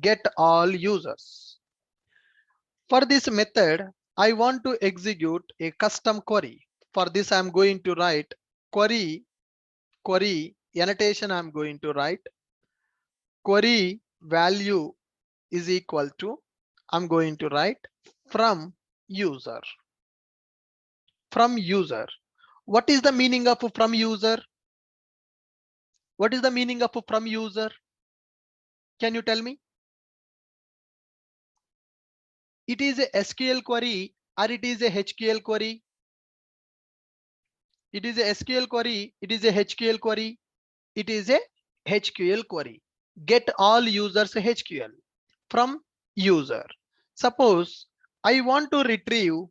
get all users. For this method, I want to execute a custom query. For this, I'm going to write query annotation. I'm going to write query value is equal to, I'm going to write from user. From user. What is the meaning of from user? What is the meaning of from user? Can you tell me? It is a SQL query or it is a HQL query? It is a SQL query. It is a HQL query. It is a HQL query. Get all users HQL from user. Suppose I want to retrieve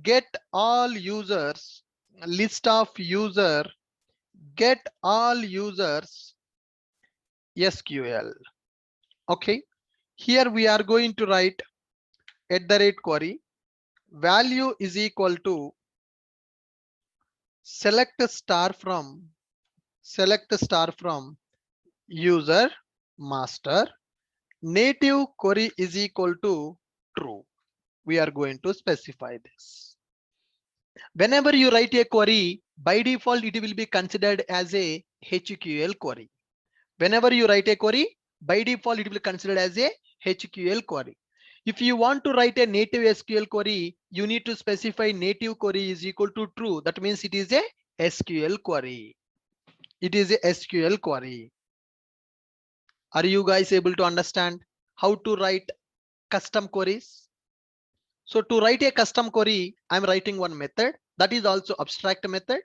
get all users, list of user, get all users SQL. Okay, here we are going to write @query value is equal to select star from user master, native query is equal to true. We are going to specify this. Whenever you write a query, by default it will be considered as a HQL query. Whenever you write a query, by default it will be considered as a HQL query. If you want to write a native SQL query, you need to specify native query is equal to true. That means it is a SQL query. It is a SQL query. Are you guys able to understand how to write custom queries? So to write a custom query, I'm writing one method that is also abstract method.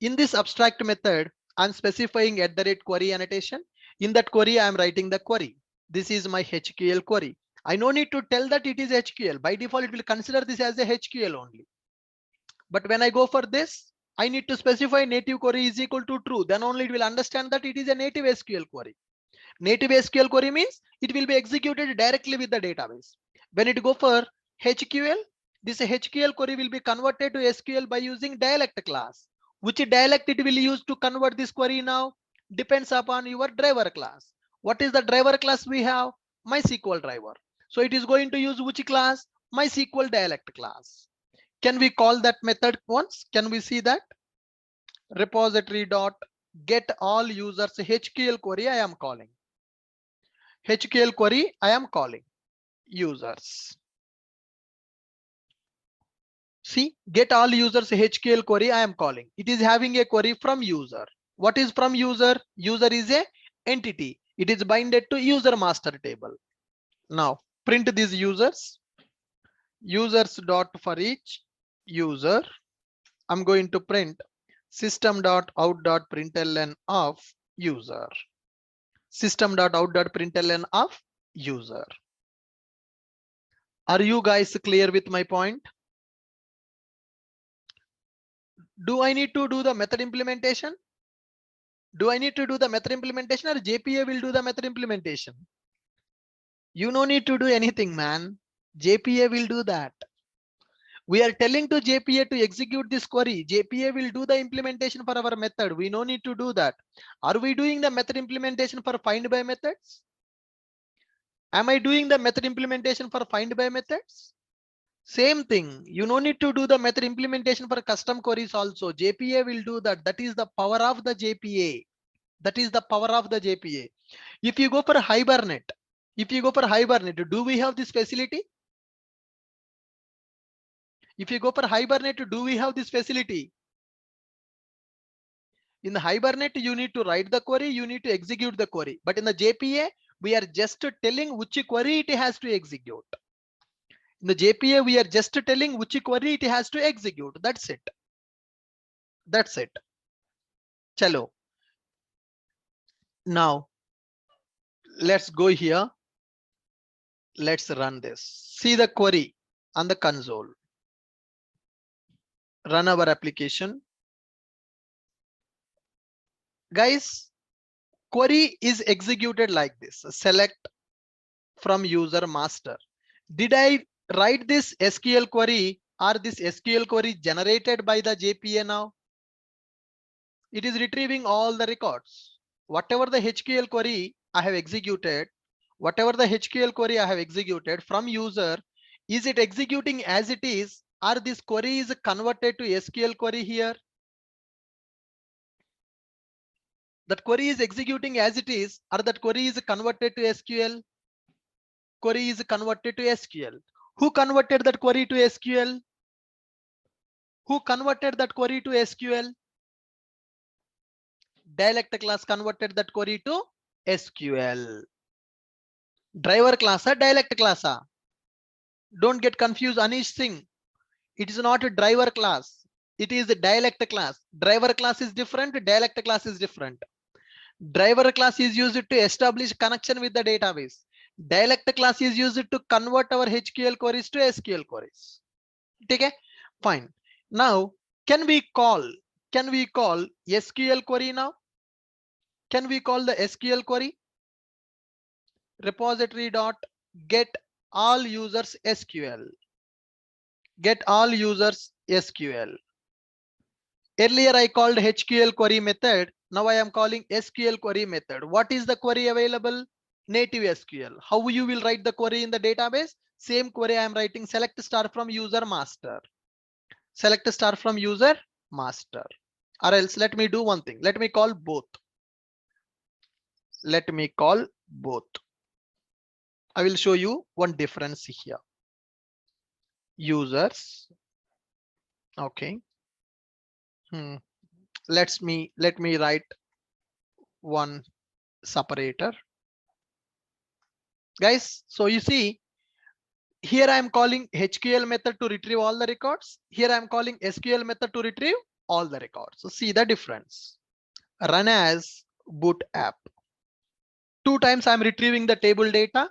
In this abstract method, I'm specifying @query annotation. In that query, I'm writing the query. This is my HQL query. I no need to tell that it is HQL. By default, it will consider this as a HQL only. But when I go for this, I need to specify native query is equal to true. Then only it will understand that it is a native SQL query. Native SQL query means it will be executed directly with the database. When it go for HQL, this HQL query will be converted to SQL by using dialect class. Which dialect it will use to convert this query now depends upon your driver class. What is the driver class we have? MySQL driver. So it is going to use which class? MySQL dialect class. Can we call that method once? Can we see that? Repository dot get all users HQL query I am calling. HQL query I am calling users. See, get all users HQL query I am calling. It is having a query from user. What is from user? User is a entity. It is binded to user master table. Now print these users. Users dot for each user. I'm going to print system.out.println of user. System.out.println of user. Are you guys clear with my point? Do I need to do the method implementation? Do I need to do the method implementation, or JPA will do the method implementation? You no need to do anything, man. JPA will do that. We are telling to JPA to execute this query. JPA will do the implementation for our method. We no need to do that. Are we doing the method implementation for find by methods? Am I doing the method implementation for find by methods? Same thing. You no need to do the method implementation for custom queries also. JPA will do that. That is the power of the JPA. That is the power of the JPA. If you go for Hibernate, do we have this facility? If you go for Hibernate, do we have this facility? In the Hibernate, you need to write the query, you need to execute the query. But in the JPA, we are just telling which query it has to execute. In the JPA, we are just telling which query it has to execute. That's it. That's it. Chalo. Now, let's go here. Let's run this. See the query on the console. Run our application. Guys, query is executed like this. Select from user master. Did I write this SQL query, or this SQL query generated by the JPA now? It is retrieving all the records. Whatever the HQL query I have executed, from user, is it executing as it is, or this query is converted to SQL query here? That query is executing as it is, or that query is converted to SQL? Query is converted to SQL. Who converted that query to SQL? Who converted that query to SQL? Dialect class converted that query to SQL. Driver class or dialect class? Don't get confused, Anish Singh. It is not a driver class. It is a dialect class. Driver class is different. Dialect class is different. Driver class is used to establish connection with the database. Dialect class is used to convert our HQL queries to SQL queries. Okay, fine. Now, can we call SQL query now? Can we call the SQL query? Repository dot get all users SQL. Get all users SQL. Earlier I called HQL query method. Now I am calling SQL query method. What is the query available? Native SQL. How you will write the query in the database? Same query I am writing. Select star from user master. Select star from user master. Or else let me do one thing. Let me call both. Let me call both. I will show you one difference here. Users. Okay. Let me write one separator. Guys, so you see, here I am calling HQL method to retrieve all the records. Here I am calling SQL method to retrieve all the records. So see the difference. Run as boot app. 2 times I am retrieving the table data.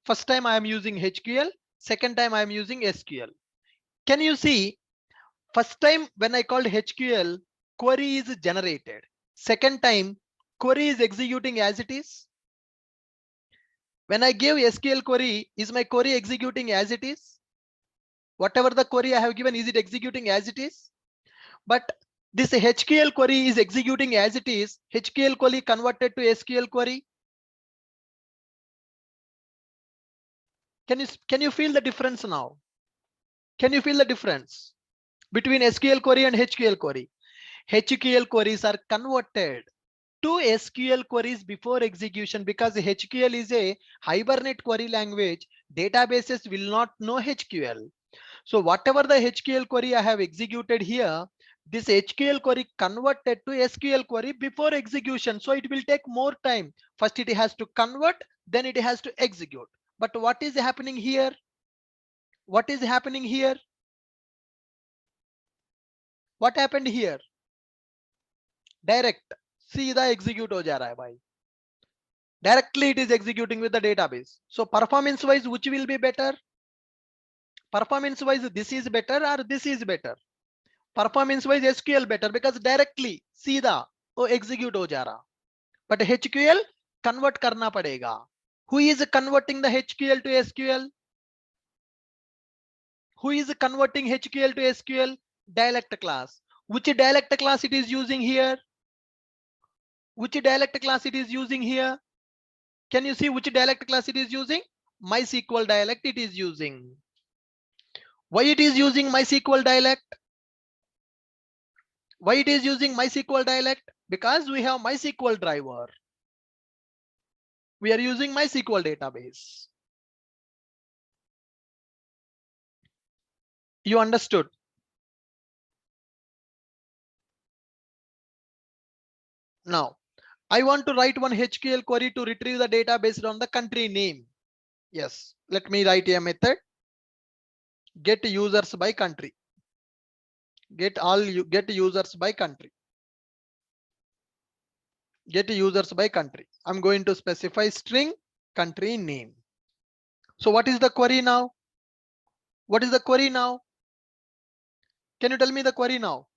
First time I am using HQL. Second time I am using SQL. Can you see? First time when I called HQL, query is generated. Second time, query is executing as it is. When I give SQL query, is my query executing as it is? Whatever the query I have given, is it executing as it is? But this HQL query is executing as it is. HQL query converted to SQL query. Can you feel the difference now? Can you feel the difference between SQL query and HQL query? HQL queries are converted to SQL queries before execution, because HQL is a Hibernate query language. Databases will not know HQL. So whatever the HQL query I have executed here, this HQL query converted to SQL query before execution. So it will take more time. First it has to convert, then it has to execute. But what is happening here? What is happening here? What happened here? Direct. सीधा execute हो जा रहा है भाई. Directly it is executing with the database. So performance wise, which will be better? Performance wise, this is better or this is better? Performance wise SQL better because directly सीधा वो execute हो जा रहा, बट HQL कन्वर्ट करना पड़ेगा. Who is converting the HQL to SQL? Who is converting HQL to SQL? Dialect class. Which dialect class it is using here? Which dialect class it is using here? Can you see which dialect class it is using? MySQL dialect it is using. Why it is using MySQL dialect? Why it is using MySQL dialect? Because we have MySQL driver. We are using MySQL database. You understood? Now, I want to write one HQL query to retrieve the data based on the country name. Yes, let me write a method. Get users by country. Get users by country. Get users by country. I'm going to specify string country name. So what is the query now? What is the query now? Can you tell me the query now?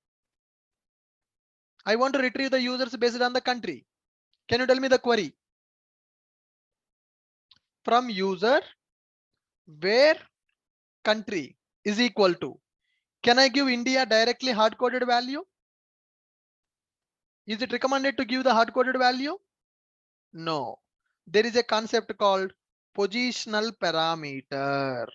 I want to retrieve the users based on the country. Can you tell me the query? From user where country is equal to. Can I give India directly hard-coded value? Is it recommended to give the hard-coded value? No. There is a concept called positional parameter.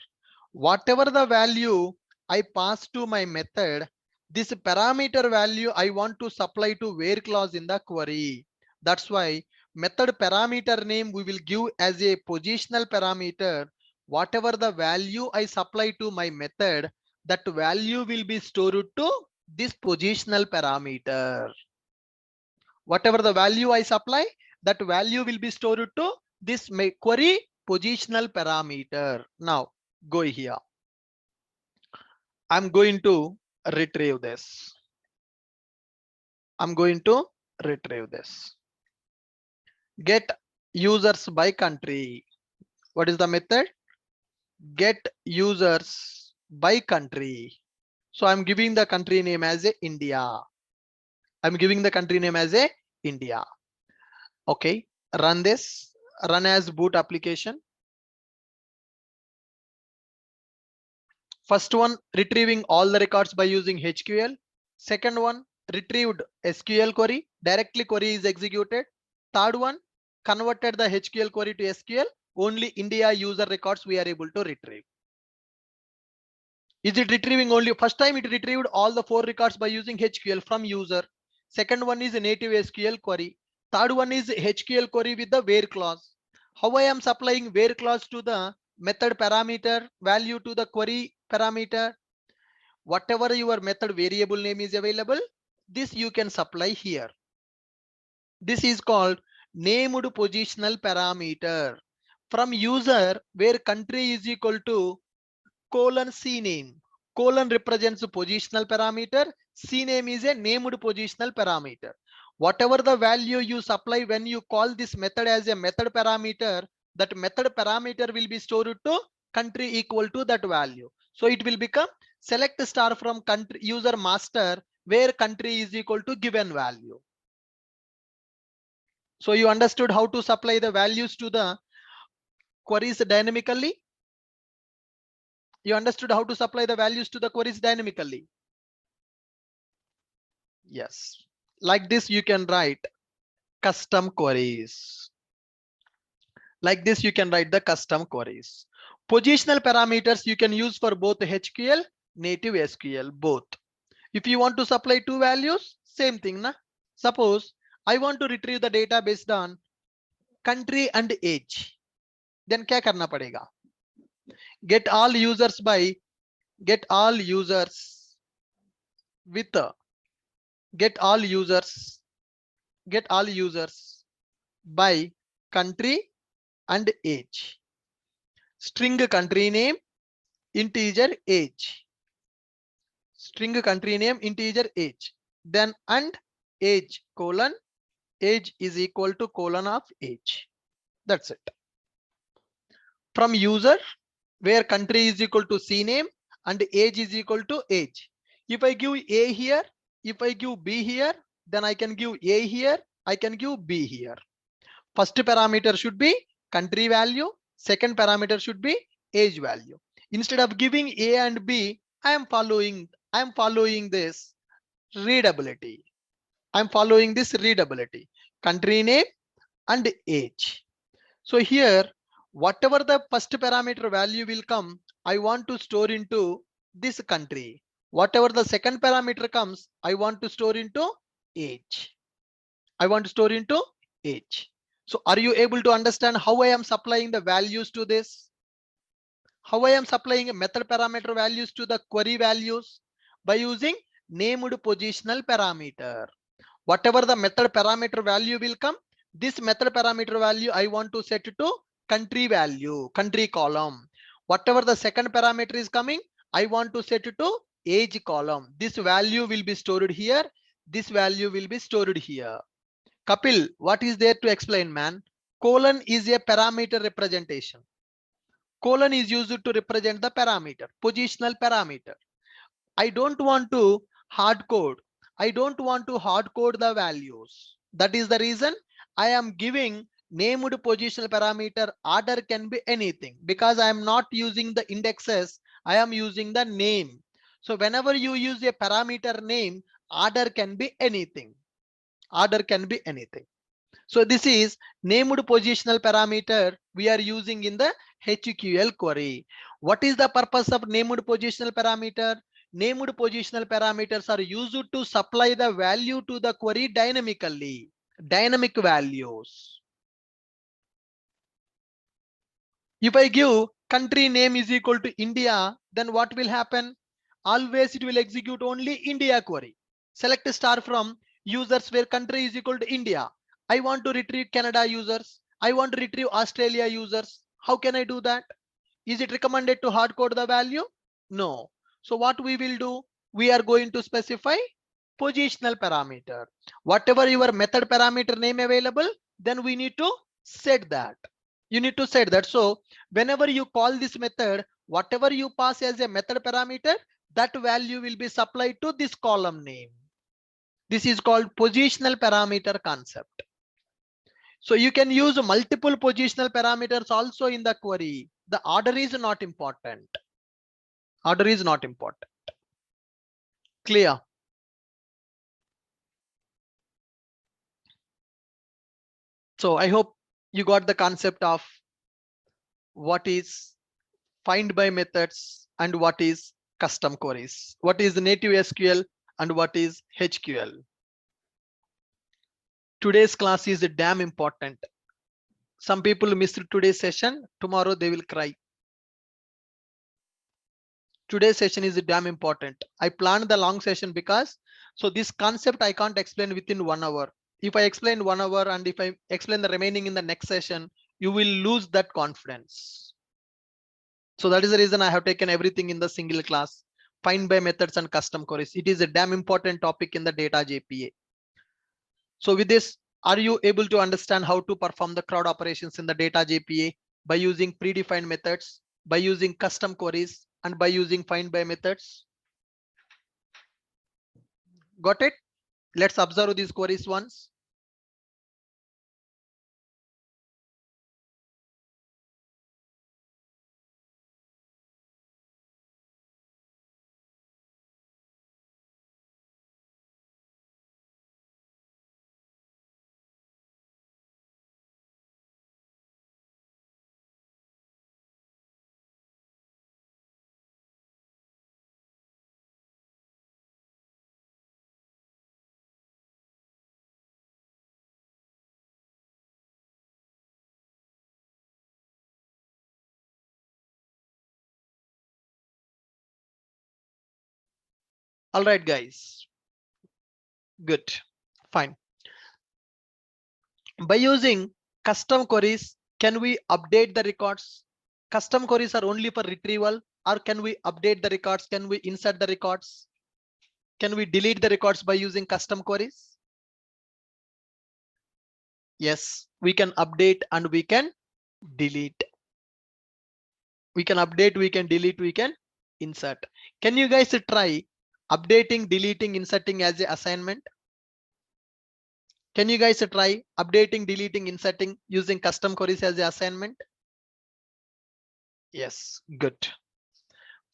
Whatever the value I pass to my method, this parameter value I want to supply to where clause in the query. That's why method parameter name we will give as a positional parameter. Whatever the value I supply to my method, that value will be stored to this positional parameter. Whatever the value I supply, that value will be stored to this query positional parameter. Now go here. I'm going to retrieve this. I'm going to retrieve this. Get users by country. What is the method? Get users by country. So I'm giving the country name as a India. I'm giving the country name as a India. Okay, run this. Run as boot application. First one, retrieving all the records by using HQL. Second one, retrieved SQL query. Directly query is executed. Third one, converted the HQL query to SQL. Only India user records we are able to retrieve. Is it retrieving only? First time it retrieved all the 4 records by using HQL from user. Second one is a native SQL query. Third one is HQL query with the where clause. How I am supplying where clause to the method parameter value to the query parameter? Whatever your method variable name is available, this you can supply here. This is called named positional parameter. From user where country is equal to colon CNAME. Colon represents a positional parameter. CNAME is a named positional parameter. Whatever the value you supply when you call this method as a method parameter, that method parameter will be stored to country equal to that value. So it will become select star from country user master where country is equal to given value. So you understood how to supply the values to the queries dynamically. You understood how to supply the values to the queries dynamically. Yes, like this you can write custom queries. Like this you can write the custom queries. Positional parameters you can use for both HQL, native SQL, both. If you want to supply 2 values, same thing na. Suppose I want to retrieve the data based on country and age. Then क्या करना पड़ेगा? Get all users by get all users with get all users by country and age. String country name, integer age. String country name, integer age. Then and age colon age is equal to colon of age. That's it. From user where country is equal to CNAME and age is equal to age. If I give A here, if I give B here, then I can give A here, I can give B here. First parameter should be country value, second parameter should be age value. Instead of giving A and B, I am following this readability. I'm following this readability, country name and age. So here, whatever the first parameter value will come, I want to store into this country. Whatever the second parameter comes, I want to store into age. I want to store into age. So are you able to understand how I am supplying the values to this? How I am supplying a method parameter values to the query values? By using named positional parameter. Whatever the method parameter value will come, this method parameter value I want to set to country value, country column. Whatever the second parameter is coming, I want to set it to age column. This value will be stored here. This value will be stored here. Kapil, what is there to explain, man? Colon is a parameter representation. Colon is used to represent the parameter, positional parameter. I don't want to hard code. I don't want to hard code the values. That is the reason I am giving named positional parameter. Order can be anything because I am not using the indexes. I am using the name. So whenever you use a parameter name, order can be anything. Order can be anything. So this is named positional parameter we are using in the HQL query. What is the purpose of named positional parameter? Named positional parameters are used to supply the value to the query dynamically. Dynamic values. If I give country name is equal to India, then what will happen? Always it will execute only India query. Select star from users where country is equal to India. I want to retrieve Canada users. I want to retrieve Australia users. How can I do that? Is it recommended to hard code the value? No. So what we will do? We are going to specify positional parameter. Whatever your method parameter name available, then we need to set that. You need to set that. So whenever you call this method, whatever you pass as a method parameter, that value will be supplied to this column name. This is called positional parameter concept. So you can use multiple positional parameters also in the query. The order is not important. Order is not important. Clear? So I hope you got the concept of what is find by methods and what is custom queries. What is native SQL and what is HQL. Today's class is damn important. Some people missed today's session. Tomorrow they will cry. Today's session is damn important. I planned the long session because so this concept I can't explain within 1 hour. If I explain 1 hour and if I explain the remaining in the next session, you will lose that confidence. So that is the reason I have taken everything in the single class. Find by methods and custom queries. It is a damn important topic in the data JPA. So with this, are you able to understand how to perform the crowd operations in the data JPA by using predefined methods, by using custom queries, and by using find by methods? Got it? Let's observe these queries once. All right, guys. Good. Fine. By using custom queries, can we update the records? Custom queries are only for retrieval, or can we update the records? Can we insert the records? Can we delete the records by using custom queries? Yes, we can update and we can delete. We can update, we can delete, we can insert. Can you guys try updating, deleting, inserting as a assignment? Can you guys try updating, deleting, inserting using custom queries as a assignment? Yes, good.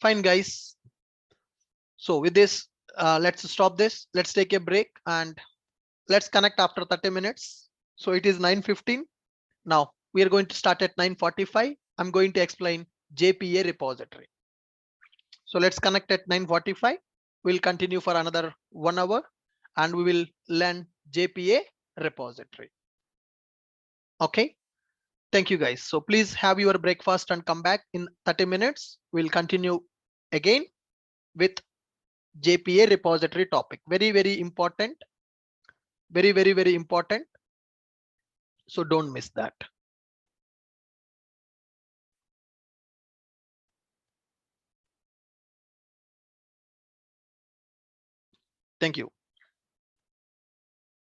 Fine, guys. So with this, let's stop this. Let's take a break and let's connect after 30 minutes. So it is 9:15. Now we are going to start at 9:45. I'm going to explain JPA repository. So let's connect at 9:45. We'll continue for another 1 hour and we will learn JPA repository. Okay. Thank you guys. So please have your breakfast and come back in 30 minutes. We'll continue again with JPA repository topic. Very, very important. Very, very, very important. So don't miss that. Thank you.